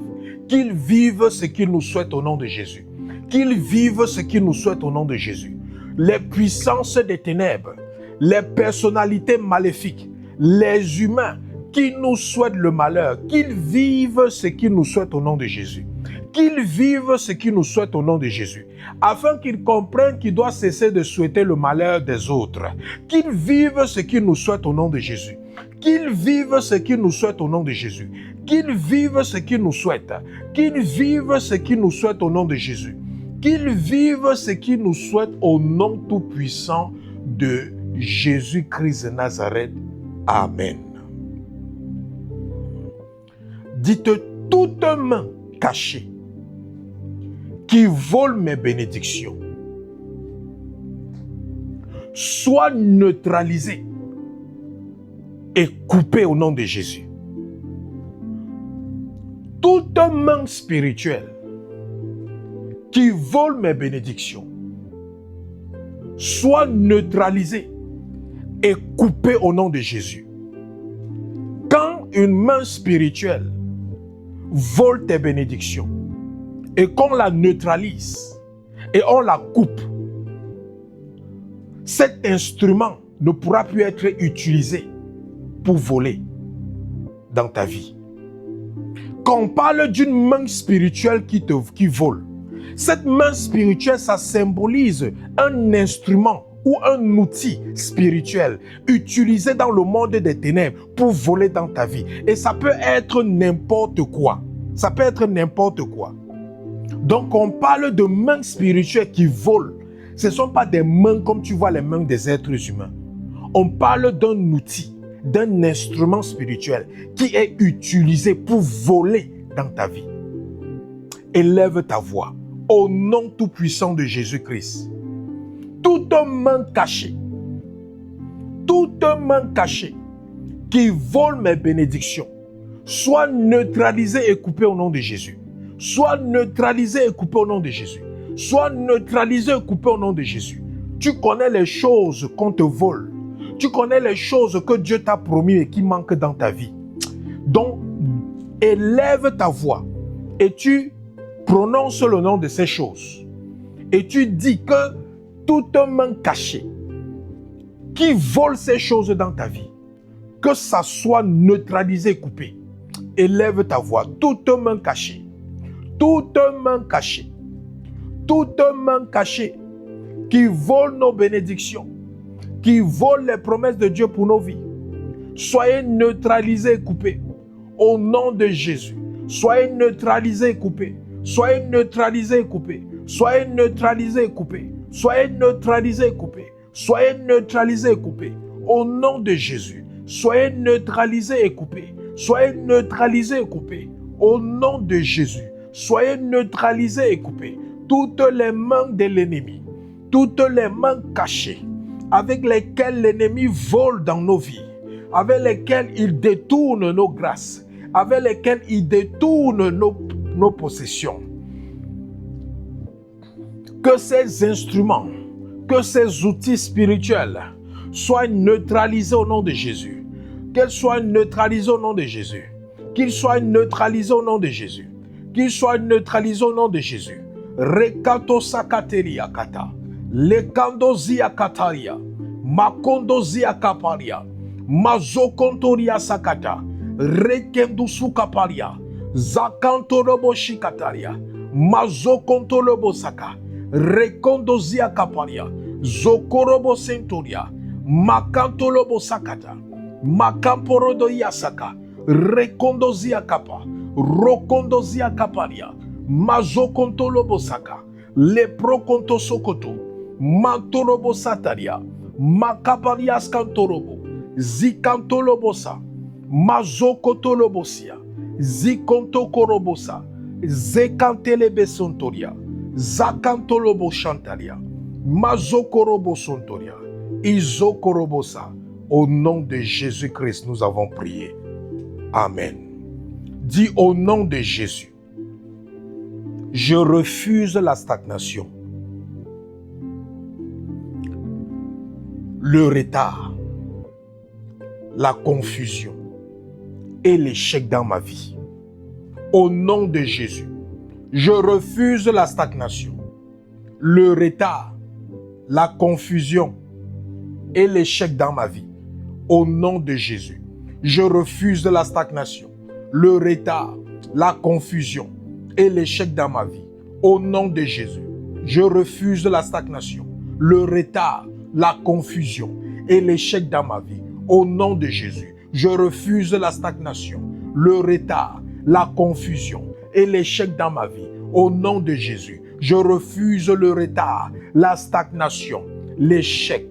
qu'ils vivent ce qu'ils nous souhaitent au nom de Jésus. Qu'ils vivent ce qu'ils nous souhaitent au nom de Jésus. Les puissances des ténèbres, les personnalités maléfiques, les humains qui nous souhaitent le malheur, qu'ils vivent ce qu'ils nous souhaitent au nom de Jésus. Qu'ils vivent ce qu'ils nous souhaitent au nom de Jésus, afin qu'ils comprennent qu'ils doivent cesser de souhaiter le malheur des autres. Qu'ils vivent ce qu'ils nous souhaitent au nom de Jésus. Qu'ils vivent ce qu'ils nous souhaitent au nom de Jésus. Qu'ils vivent ce qu'ils nous souhaitent. Qu'ils vivent ce qu'ils nous souhaitent au nom de Jésus. Qu'ils vivent ce qu'ils nous souhaitent au nom tout-puissant de Jésus-Christ de Nazareth. Amen. Dites toute main cachée qui vole mes bénédictions soit neutralisée et coupée au nom de Jésus. Toute main spirituelle qui vole mes bénédictions soit neutralisée et coupée au nom de Jésus. Quand une main spirituelle vole tes bénédictions et qu'on la neutralise et on la coupe, cet instrument ne pourra plus être utilisé pour voler dans ta vie. Quand on parle d'une main spirituelle qui vole, cette main spirituelle, ça symbolise un instrument ou un outil spirituel utilisé dans le monde des ténèbres pour voler dans ta vie. Et ça peut être n'importe quoi. Ça peut être n'importe quoi. Donc on parle de mains spirituelles qui volent. Ce ne sont pas des mains comme tu vois les mains des êtres humains. On parle d'un outil, d'un instrument spirituel qui est utilisé pour voler dans ta vie. Élève ta voix au nom tout-puissant de Jésus-Christ. Toute main cachée qui vole mes bénédictions, soit neutralisée et coupée au nom de Jésus. Soit neutralisée et coupée au nom de Jésus. Soit neutralisée et coupée au nom de Jésus. Tu connais les choses qu'on te vole. Tu connais les choses que Dieu t'a promis et qui manquent dans ta vie. Donc, élève ta voix et tu prononces le nom de ces choses. Et tu dis que toute main cachée qui vole ces choses dans ta vie, que ça soit neutralisé, coupé. Élève ta voix. Toute main cachée qui vole nos bénédictions, qui vole les promesses de Dieu pour nos vies, soyez neutralisés et coupés au nom de Jésus. Soyez neutralisés et coupés. Soyez neutralisés et coupés. Soyez neutralisés et coupés. Soyez neutralisés et coupés. Soyez neutralisés et coupés. Au nom de Jésus. Soyez neutralisés et coupés. Soyez neutralisés et coupés. Au nom de Jésus. Soyez neutralisés et coupés. Toutes les mains de l'ennemi, toutes les mains cachées avec lesquelles l'ennemi vole dans nos vies, avec lesquelles il détourne nos grâces, avec lesquelles il détourne nos possessions. Que ces instruments, que ces outils spirituels soient neutralisés au nom de Jésus. Qu'ils soient neutralisés au nom de Jésus. Qu'ils soient neutralisés au nom de Jésus. Qu'ils soient neutralisés au nom de Jésus. Rekato sakateria kata. Lekando zia kataria. Makondo zia kaparia. Mazokontoria sakata. Rekendo sukaparia. Zakanto robo shikataria. Mazokonto robo saka. Rekondo zia kaparia. Zokorobo sentoria. Makanto robo sakata. Makamporo do yasaka. Rekondo zia kapa. Rokondo zia kaparia. Mazokonto lobo saka. Leprokonto sokoto. Mantorobo sataria. Makaparia skantorobo. Zikantolobosa. Mazokotolobosia, Zikontokorobosa, Zekantelebesontoria, Zakantoloboshantalia, Mazokorobosontoria, Izokorobosa. Au nom de Jésus-Christ, nous avons prié. Amen. Dis au nom de Jésus, je refuse la stagnation, le retard, la confusion et l'échec dans ma vie. Au nom de Jésus, je refuse la stagnation, le retard, la confusion et l'échec dans ma vie. Au nom de Jésus, je refuse la stagnation, le retard, la confusion et l'échec dans ma vie. Au nom de Jésus, je refuse la stagnation, le retard, la confusion et l'échec dans ma vie. Au nom de Jésus, je refuse la stagnation, le retard, la confusion et l'échec dans ma vie. Au nom de Jésus, je refuse le retard, la stagnation, l'échec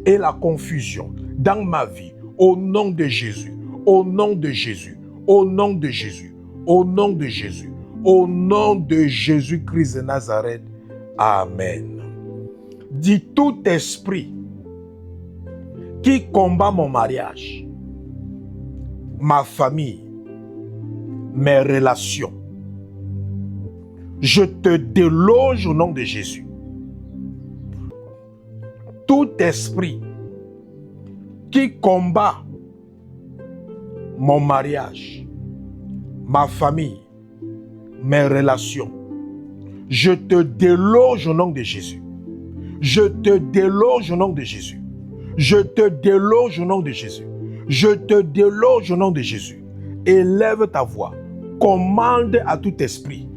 et la confusion dans ma vie. Au nom de Jésus, au nom de Jésus, au nom de Jésus, au nom de Jésus, au nom de Jésus-Christ de Nazareth. Amen. Dis tout esprit qui combat mon mariage, ma famille, mes relations, je te déloge au nom de Jésus. Tout esprit qui combat mon mariage, ma famille, mes relations, je te déloge au nom de Jésus. Je te déloge au nom de Jésus. Je te déloge au nom de Jésus. Je te déloge au nom de Jésus. Élève ta voix. Commande à tout esprit.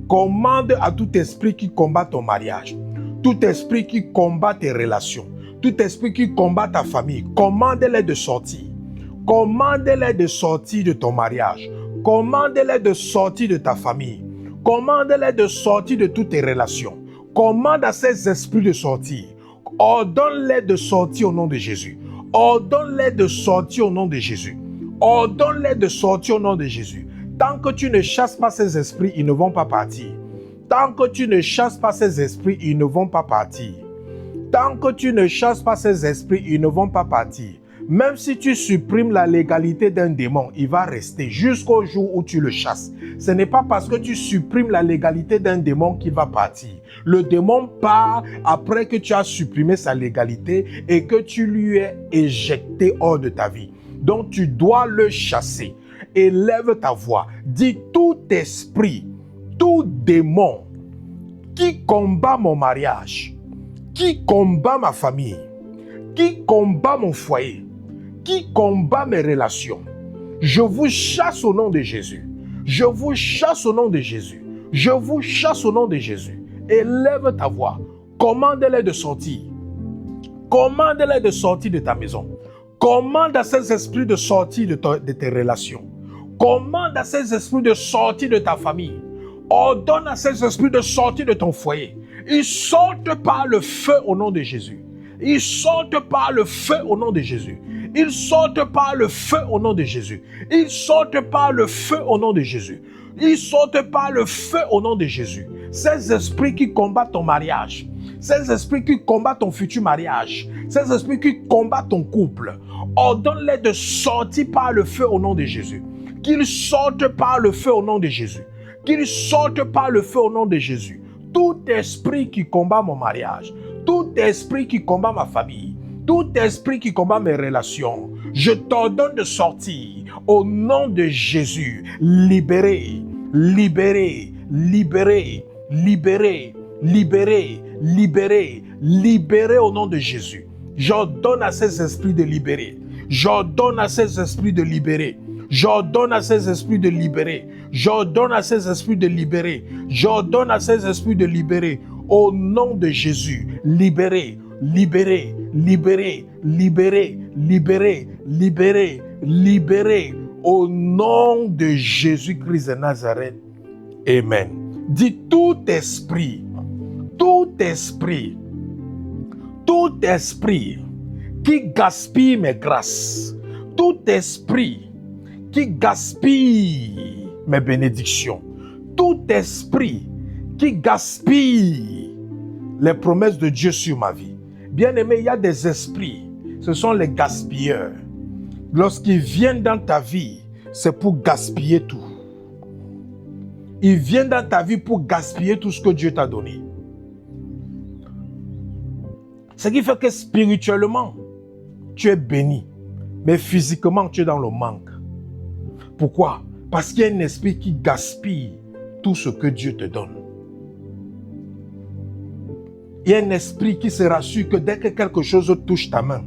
Commande à tout esprit qui combat ton mariage. Tout esprit qui combat tes relations. Tout esprit qui combat ta famille. Commande-les de sortir. Commande-les de sortir de ton mariage. Commande-les de sortir de ta famille. Commande-les de sortir de toutes tes relations. Commande à ces esprits de sortir. Ordonne-les de sortir au nom de Jésus. Ordonne-les de sortir au nom de Jésus. Ordonne-les de sortir au nom de Jésus. Tant que tu ne chasses pas ces esprits, ils ne vont pas partir. Tant que tu ne chasses pas ces esprits, ils ne vont pas partir. Tant que tu ne chasses pas ces esprits, ils ne vont pas partir. Même si tu supprimes la légalité d'un démon, il va rester jusqu'au jour où tu le chasses. Ce n'est pas parce que tu supprimes la légalité d'un démon qu'il va partir. Le démon part après que tu as supprimé sa légalité et que tu lui es éjecté hors de ta vie. Donc tu dois le chasser. Élève ta voix. Dis tout esprit, tout démon qui combat mon mariage, qui combat ma famille, qui combat mon foyer, qui combat mes relations, je vous chasse au nom de Jésus. Je vous chasse au nom de Jésus. Je vous chasse au nom de Jésus. Élève ta voix. Commande-les de sortir. Commande-les de sortir de ta maison. Commande à ces esprits de sortir de tes relations. Commande à ces esprits de sortir de ta famille. Ordonne à ces esprits de sortir de ton foyer. Ils sortent par le feu au nom de Jésus. Ils sortent par le feu au nom de Jésus. Ils sortent par le feu au nom de Jésus. Ils sortent par le feu au nom de Jésus. Ils sortent par le feu au nom de Jésus. Ces esprits qui combattent ton mariage, ces esprits qui combattent ton futur mariage, ces esprits qui combattent ton couple, ordonne-les de sortir par le feu au nom de Jésus. Qu'ils sortent par le feu au nom de Jésus. Qu'ils sortent par le feu au nom de Jésus. Tout esprit qui combat mon mariage, tout esprit qui combat ma famille, tout esprit qui combat mes relations, je t'ordonne de sortir au nom de Jésus. Libéré, libéré, libéré, libéré, libéré, libéré, libéré au nom de Jésus. J'ordonne à ces esprits de libérer. J'ordonne à ces esprits de libérer. J'ordonne à ces esprits de libérer. J'ordonne à ces esprits de libérer. J'ordonne à ces esprits de libérer. Au nom de Jésus, libérez, libérez, libérez, libérez, libérez, libérez, libérez. Au nom de Jésus-Christ de Nazareth. Amen. Dis tout esprit qui gaspille mes grâces, tout esprit qui gaspille mes bénédictions, tout esprit qui gaspille les promesses de Dieu sur ma vie. Bien-aimé, il y a des esprits, ce sont les gaspilleurs. Lorsqu'ils viennent dans ta vie, c'est pour gaspiller tout. Ils viennent dans ta vie pour gaspiller tout ce que Dieu t'a donné. Ce qui fait que spirituellement, tu es béni, mais physiquement, tu es dans le manque. Pourquoi? Parce qu'il y a un esprit qui gaspille tout ce que Dieu te donne. Il y a un esprit qui se rassure que dès que quelque chose touche ta main,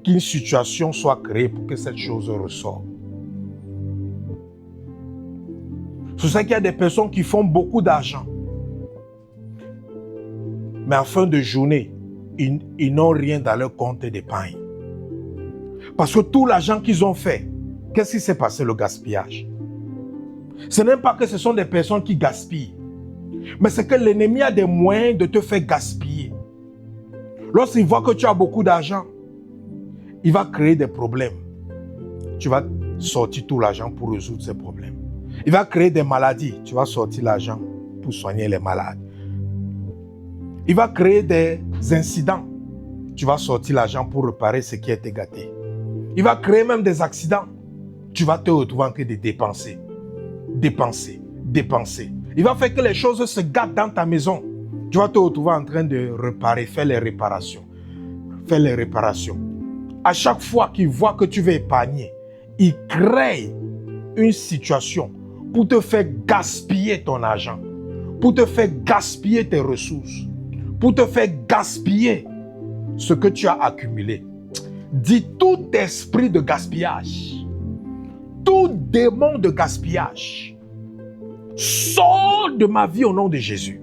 qu'une situation soit créée pour que cette chose ressorte. C'est ça qu'il y a des personnes qui font beaucoup d'argent. Mais en fin de journée, ils n'ont rien dans leur compte d'épargne. Parce que tout l'argent qu'ils ont fait, qu'est-ce qui s'est passé? Le gaspillage. Ce n'est pas que ce sont des personnes qui gaspillent, mais c'est que l'ennemi a des moyens de te faire gaspiller. Lorsqu'il voit que tu as beaucoup d'argent, il va créer des problèmes. Tu vas sortir tout l'argent pour résoudre ces problèmes. Il va créer des maladies. Tu vas sortir l'argent pour soigner les malades. Il va créer des incidents. Tu vas sortir l'argent pour réparer ce qui a été gâté. Il va créer même des accidents. Tu vas te retrouver en train de dépenser. Dépenser, dépenser. Il va faire que les choses se gâtent dans ta maison. Tu vas te retrouver en train de réparer, faire les réparations. Faire les réparations. À chaque fois qu'il voit que tu veux épargner, il crée une situation pour te faire gaspiller ton argent, pour te faire gaspiller tes ressources, pour te faire gaspiller ce que tu as accumulé. Dis tout esprit de gaspillage, tout démon de gaspillage, sors de ma vie au nom de Jésus.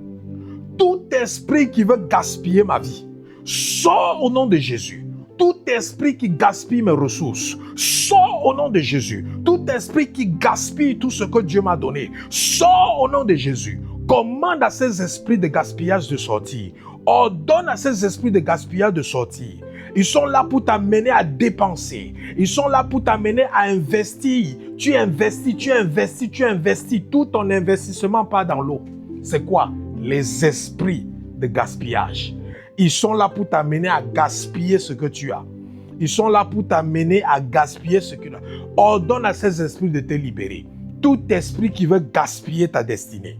Tout esprit qui veut gaspiller ma vie, sors au nom de Jésus. Tout esprit qui gaspille mes ressources, sors au nom de Jésus. Tout esprit qui gaspille tout ce que Dieu m'a donné, sors au nom de Jésus. Commande à ces esprits de gaspillage de sortir. Ordonne à ces esprits de gaspillage de sortir. Ils sont là pour t'amener à dépenser. Ils sont là pour t'amener à investir. Tu investis, tu investis, tu investis. Tout ton investissement part dans l'eau. C'est quoi? Les esprits de gaspillage. Ils sont là pour t'amener à gaspiller ce que tu as. Ils sont là pour t'amener à gaspiller ce que tu as. Ordonne à ces esprits de te libérer. Tout esprit qui veut gaspiller ta destinée.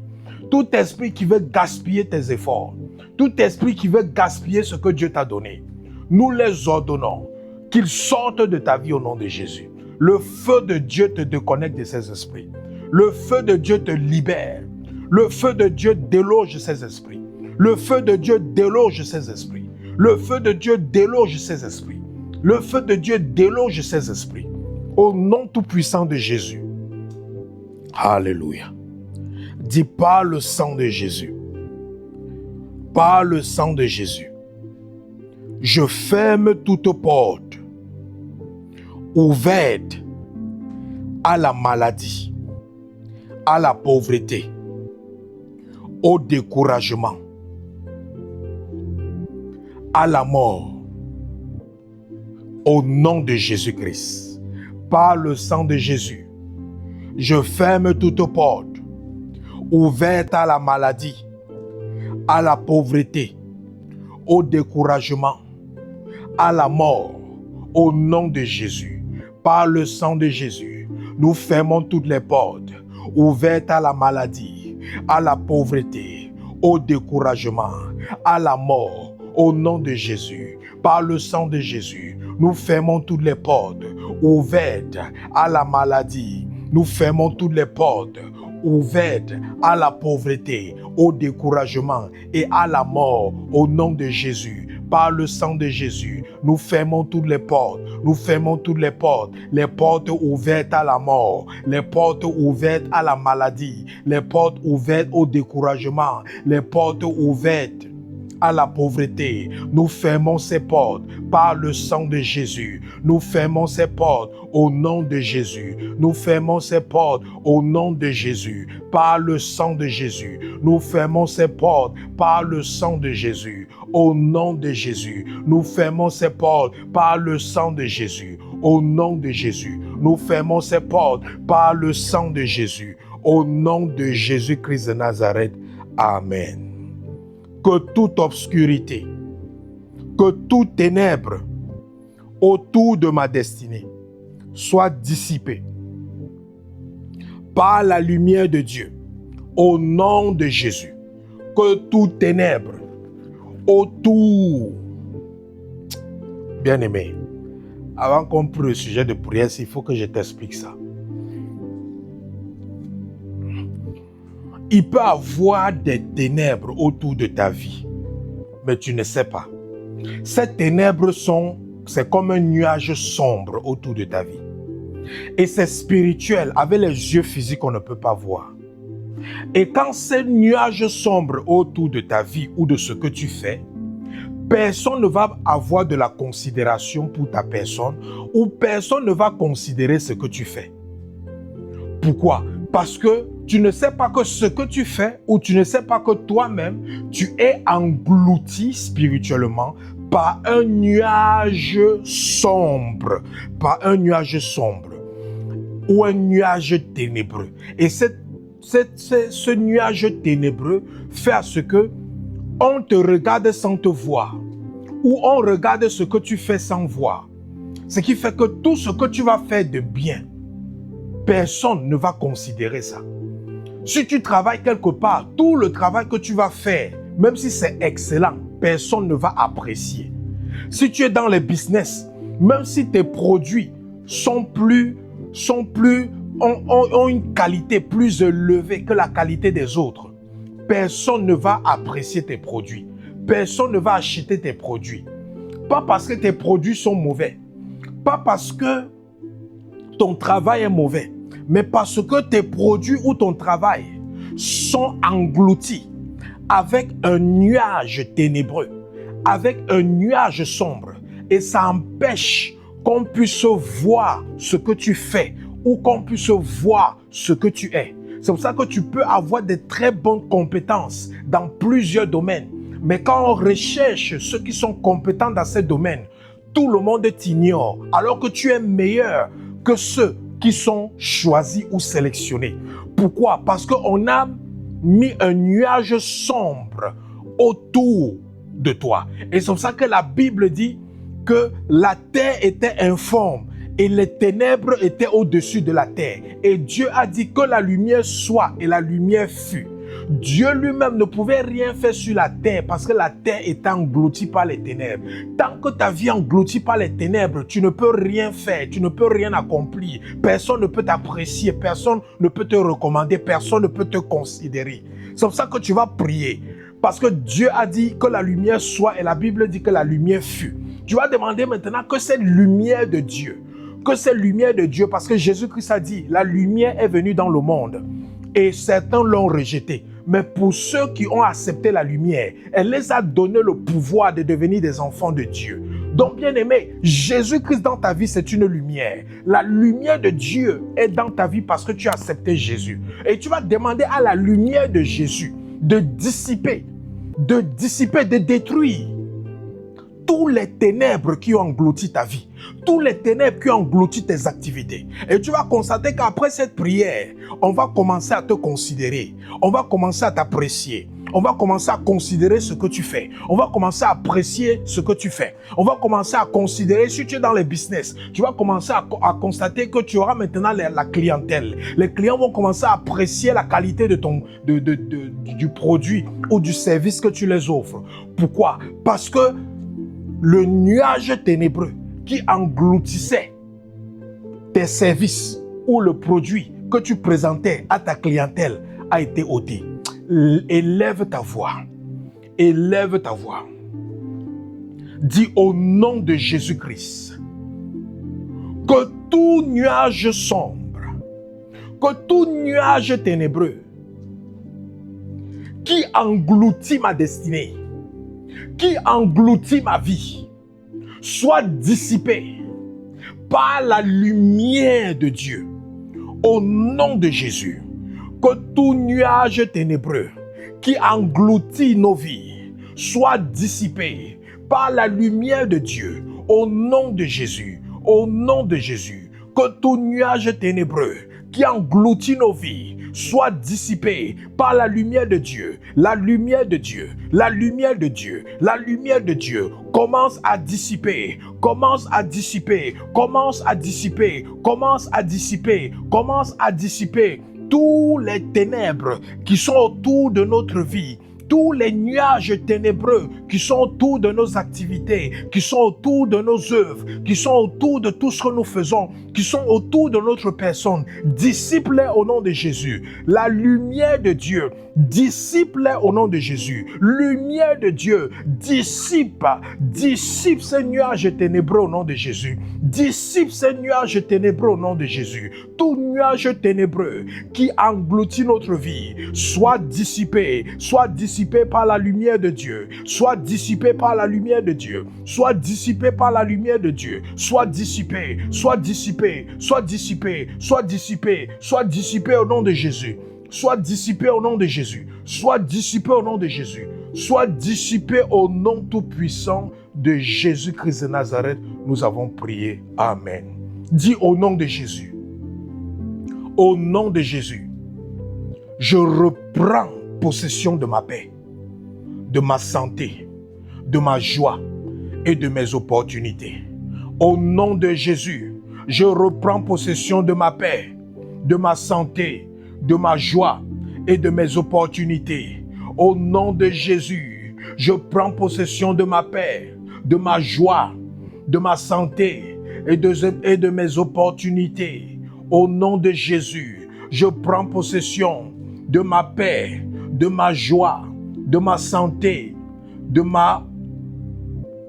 Tout esprit qui veut gaspiller tes efforts. Tout esprit qui veut gaspiller ce que Dieu t'a donné. Nous les ordonnons qu'ils sortent de ta vie au nom de Jésus. Le feu de Dieu te déconnecte de ces esprits. Le feu de Dieu te libère. Le feu de Dieu déloge ces esprits. Le feu de Dieu déloge ces esprits. Le feu de Dieu déloge ces esprits. Le feu de Dieu déloge ces esprits. Au nom tout-puissant de Jésus. Alléluia. Dis par le sang de Jésus. Par le sang de Jésus. Je ferme toute porte ouverte à la maladie, à la pauvreté, au découragement, à la mort, au nom de Jésus-Christ. Par le sang de Jésus, je ferme toute porte ouverte à la maladie, à la pauvreté, au découragement, à la mort, au nom de Jésus. Par le sang de Jésus, nous fermons toutes les portes ouvertes à la maladie, à la pauvreté, au découragement, à la mort, au nom de Jésus. Par le sang de Jésus, nous fermons toutes les portes ouvertes à la maladie. Nous fermons toutes les portes ouvertes à la pauvreté, au découragement et à la mort, au nom de Jésus. Par le sang de Jésus, nous fermons toutes les portes. Nous fermons toutes les portes ouvertes à la mort, les portes ouvertes à la maladie, les portes ouvertes au découragement, les portes ouvertes à la pauvreté. Nous fermons ces portes par le sang de Jésus. Nous fermons ces portes au nom de Jésus. Nous fermons ces portes au nom de Jésus. Par le sang de Jésus. Nous fermons ces portes par le sang de Jésus. Au nom de Jésus. Nous fermons ces portes par le sang de Jésus. Au nom de Jésus, nous fermons ces portes par le sang de Jésus. Au nom de Jésus-Christ de Nazareth. Amen. Que toute obscurité, que toute ténèbre autour de ma destinée soit dissipée par la lumière de Dieu. Au nom de Jésus, que toute ténèbre autour. Bien-aimé, avant qu'on prenne le sujet de prière, il faut que je t'explique ça. Il peut y avoir des ténèbres autour de ta vie, mais tu ne sais pas. Ces ténèbres c'est comme un nuage sombre autour de ta vie. Et c'est spirituel, avec les yeux physiques, on ne peut pas voir. Et quand ces nuages sombres autour de ta vie ou de ce que tu fais, personne ne va avoir de la considération pour ta personne ou personne ne va considérer ce que tu fais. Pourquoi? Parce que tu ne sais pas que ce que tu fais ou tu ne sais pas que toi-même, tu es englouti spirituellement par un nuage sombre, ou un nuage ténébreux. Et ce nuage ténébreux fait à ce que on te regarde sans te voir, ou on regarde ce que tu fais sans voir. Ce qui fait que tout ce que tu vas faire de bien, personne ne va considérer ça. Si tu travailles quelque part, tout le travail que tu vas faire, même si c'est excellent, personne ne va apprécier. Si tu es dans les business, même si tes produits ont une qualité plus élevée que la qualité des autres, personne ne va apprécier tes produits. Personne ne va acheter tes produits. Pas parce que tes produits sont mauvais, pas parce que ton travail est mauvais, mais parce que tes produits ou ton travail sont engloutis avec un nuage ténébreux, avec un nuage sombre. Et ça empêche qu'on puisse voir ce que tu fais ou qu'on puisse voir ce que tu es. C'est pour ça que tu peux avoir de très bonnes compétences dans plusieurs domaines. Mais quand on recherche ceux qui sont compétents dans ces domaines, tout le monde t'ignore, alors que tu es meilleur que ceux qui sont choisis ou sélectionnés. Pourquoi? Parce qu'on a mis un nuage sombre autour de toi. Et c'est pour ça que la Bible dit que la terre était informe et les ténèbres étaient au-dessus de la terre. Et Dieu a dit que la lumière soit et la lumière fut. Dieu lui-même ne pouvait rien faire sur la terre parce que la terre était engloutie par les ténèbres. Tant que ta vie est engloutie par les ténèbres, tu ne peux rien faire, tu ne peux rien accomplir. Personne ne peut t'apprécier, personne ne peut te recommander, personne ne peut te considérer. C'est pour ça que tu vas prier. Parce que Dieu a dit que la lumière soit et la Bible dit que la lumière fut. Tu vas demander maintenant que cette lumière de Dieu, parce que Jésus-Christ a dit, la lumière est venue dans le monde et certains l'ont rejetée. Mais pour ceux qui ont accepté la lumière, elle les a donné le pouvoir de devenir des enfants de Dieu. Donc, bien-aimé, Jésus-Christ dans ta vie, c'est une lumière. La lumière de Dieu est dans ta vie parce que tu as accepté Jésus. Et tu vas demander à la lumière de Jésus de dissiper, de détruire tous les ténèbres qui ont englouti ta vie, tous les ténèbres qui ont englouti tes activités. Et tu vas constater qu'après cette prière, on va commencer à te considérer, on va commencer à t'apprécier, on va commencer à considérer ce que tu fais, on va commencer à apprécier ce que tu fais, on va commencer à considérer, si tu es dans les business, tu vas commencer à constater que tu auras maintenant la clientèle. Les clients vont commencer à apprécier la qualité du produit ou du service que tu les offres. Pourquoi? Parce que le nuage ténébreux qui engloutissait tes services ou le produit que tu présentais à ta clientèle a été ôté. Élève ta voix. Élève ta voix. Dis au nom de Jésus-Christ que tout nuage sombre, que tout nuage ténébreux qui engloutit ma destinée, qui engloutit ma vie, soit dissipé par la lumière de Dieu. Au nom de Jésus, que tout nuage ténébreux qui engloutit nos vies soit dissipé par la lumière de Dieu. Au nom de Jésus, au nom de Jésus, que tout nuage ténébreux qui engloutit nos vies soit dissipé par la lumière de Dieu. La lumière de Dieu, la lumière de Dieu, la lumière de Dieu commence à dissiper, commence à dissiper, commence à dissiper, commence à dissiper, commence à dissiper tous les ténèbres qui sont autour de notre vie. Tous les nuages ténébreux qui sont autour de nos activités, qui sont autour de nos œuvres, qui sont autour de tout ce que nous faisons, qui sont autour de notre personne, dissipe-les au nom de Jésus. La lumière de Dieu, dissipe-les au nom de Jésus. Lumière de Dieu, dissipe ces nuages ténébreux au nom de Jésus. Dissipe ces nuages ténébreux au nom de Jésus. Tout nuage ténébreux qui engloutit notre vie, soit dissipé par la lumière de Dieu, soit dissipé par la lumière de Dieu, soit dissipé par la lumière de Dieu, soit dissipé, soit dissipé, soit dissipé, soit dissipé, soit dissipé au nom de Jésus, soit dissipé au nom de Jésus, soit dissipé au nom de Jésus, soit dissipé au nom tout-puissant de Jésus-Christ de Nazareth. Nous avons prié. Amen. Dis au nom de Jésus. Au nom de Jésus, je reprends possession de ma paix, de ma santé, de ma joie et de mes opportunités. Au nom de Jésus, je reprends possession de ma paix, de ma santé, de ma joie et de mes opportunités. Au nom de Jésus, je prends possession de ma paix, de ma joie, de ma santé et de mes opportunités. Au nom de Jésus, je prends possession de ma paix, de ma joie, de ma santé,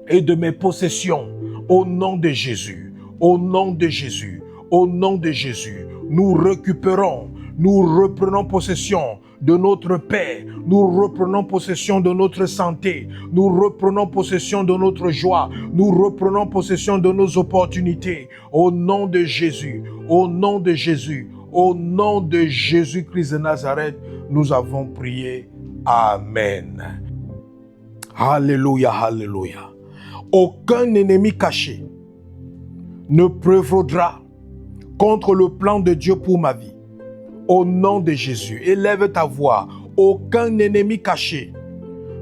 et de mes possessions. Au nom de Jésus, au nom de Jésus, au nom de Jésus, nous reprenons possession de notre paix, nous reprenons possession de notre santé, nous reprenons possession de notre joie, nous reprenons possession de nos opportunités. Au nom de Jésus, au nom de Jésus, au nom de Jésus-Christ de Nazareth, nous avons prié. Amen. Alléluia, alléluia. Aucun ennemi caché ne prévaudra contre le plan de Dieu pour ma vie. Au nom de Jésus, élève ta voix. Aucun ennemi caché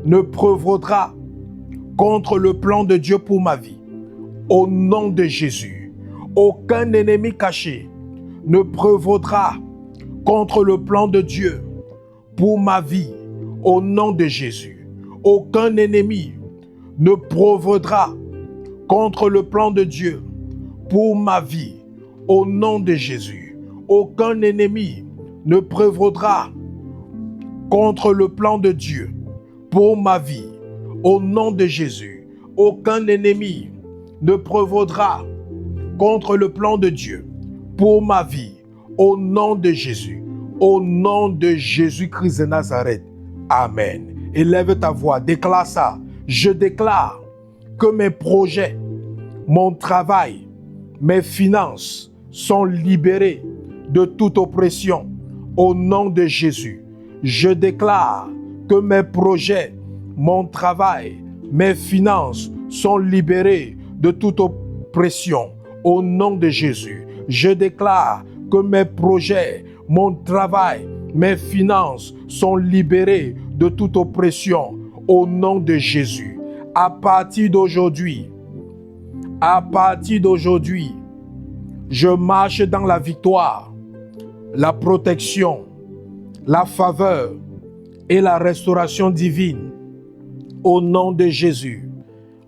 ne prévaudra contre le plan de Dieu pour ma vie. Au nom de Jésus, aucun ennemi caché ne prévaudra contre le plan de Dieu pour ma vie. Au nom de Jésus, aucun ennemi ne prévaudra contre le plan de Dieu pour ma vie. Au nom de Jésus, aucun ennemi ne prévaudra contre le plan de Dieu pour ma vie. Au nom de Jésus, aucun ennemi ne prévaudra contre le plan de Dieu pour ma vie. Au nom de Jésus, au nom de Jésus-Christ de Nazareth. Amen. Élève ta voix, déclare ça. Je déclare que mes projets, mon travail, mes finances sont libérés de toute oppression. Au nom de Jésus, je déclare que mes projets, mon travail, mes finances sont libérés de toute oppression. Au nom de Jésus, je déclare que mes projets, mon travail, mes finances sont libérés de toute oppression. Au nom de Jésus, à partir d'aujourd'hui, je marche dans la victoire, la protection, la faveur et la restauration divine. Au nom de Jésus,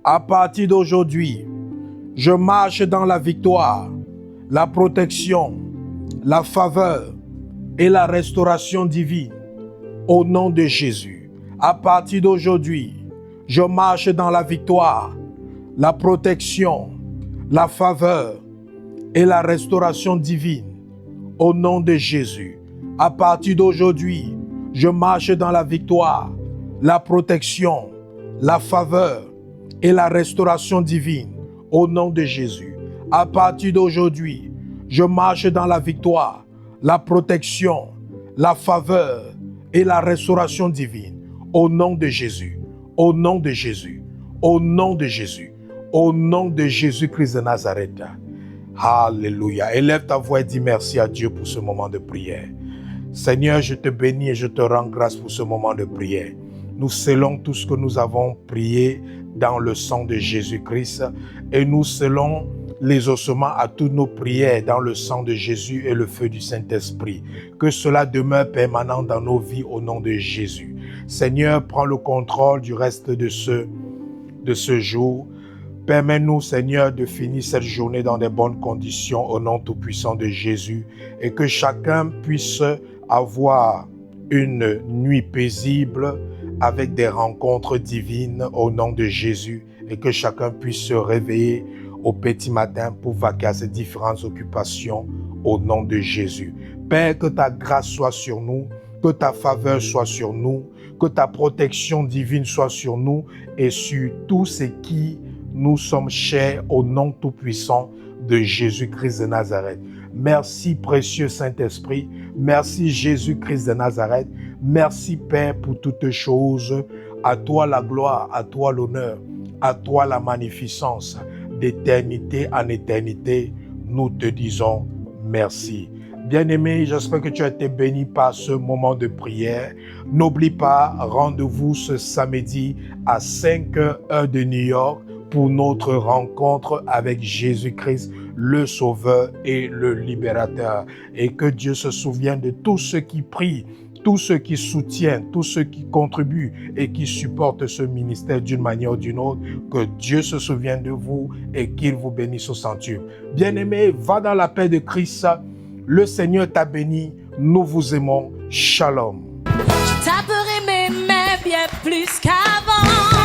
à partir d'aujourd'hui, je marche dans la victoire, la protection, la faveur et la restauration divine. Au nom de Jésus, à partir d'aujourd'hui, je marche dans la victoire, la protection, la faveur et la restauration divine. Au nom de Jésus, à partir d'aujourd'hui, je marche dans la victoire, la protection, la faveur et la restauration divine. Au nom de Jésus, à partir d'aujourd'hui, je marche dans la victoire, la protection, la faveur et la restauration divine. Au nom de Jésus, au nom de Jésus, au nom de Jésus, au nom de Jésus-Christ de Nazareth. Alléluia. Élève ta voix et dis merci à Dieu pour ce moment de prière. Seigneur, je te bénis et je te rends grâce pour ce moment de prière. Nous scellons tout ce que nous avons prié dans le sang de Jésus-Christ et nous scellons les ossements à toutes nos prières dans le sang de Jésus et le feu du Saint-Esprit. Que cela demeure permanent dans nos vies au nom de Jésus. Seigneur, prends le contrôle du reste de ce jour. Permets-nous, Seigneur, de finir cette journée dans de bonnes conditions au nom tout-puissant de Jésus et que chacun puisse avoir une nuit paisible avec des rencontres divines au nom de Jésus et que chacun puisse se réveiller au petit matin pour vaquer à ses différentes occupations au nom de Jésus. Père, que ta grâce soit sur nous, que ta faveur soit sur nous, que ta protection divine soit sur nous et sur tous ceux qui nous sommes chers au nom tout-puissant de Jésus-Christ de Nazareth. Merci précieux Saint-Esprit, merci Jésus-Christ de Nazareth, merci Père pour toutes choses. À toi la gloire, à toi l'honneur, à toi la magnificence. D'éternité en éternité, nous te disons merci. Bien-aimé, j'espère que tu as été béni par ce moment de prière. N'oublie pas, rendez-vous ce samedi à 5h heure de New York pour notre rencontre avec Jésus-Christ, le Sauveur et le Libérateur. Et que Dieu se souvienne de tous ceux qui prient, tous ceux qui soutiennent, tous ceux qui contribuent et qui supportent ce ministère d'une manière ou d'une autre. Que Dieu se souvienne de vous et qu'il vous bénisse au centuple. Bien-aimé, va dans la paix de Christ. Le Seigneur t'a béni. Nous vous aimons. Shalom. Je t'apperai mes mains bien plus qu'avant.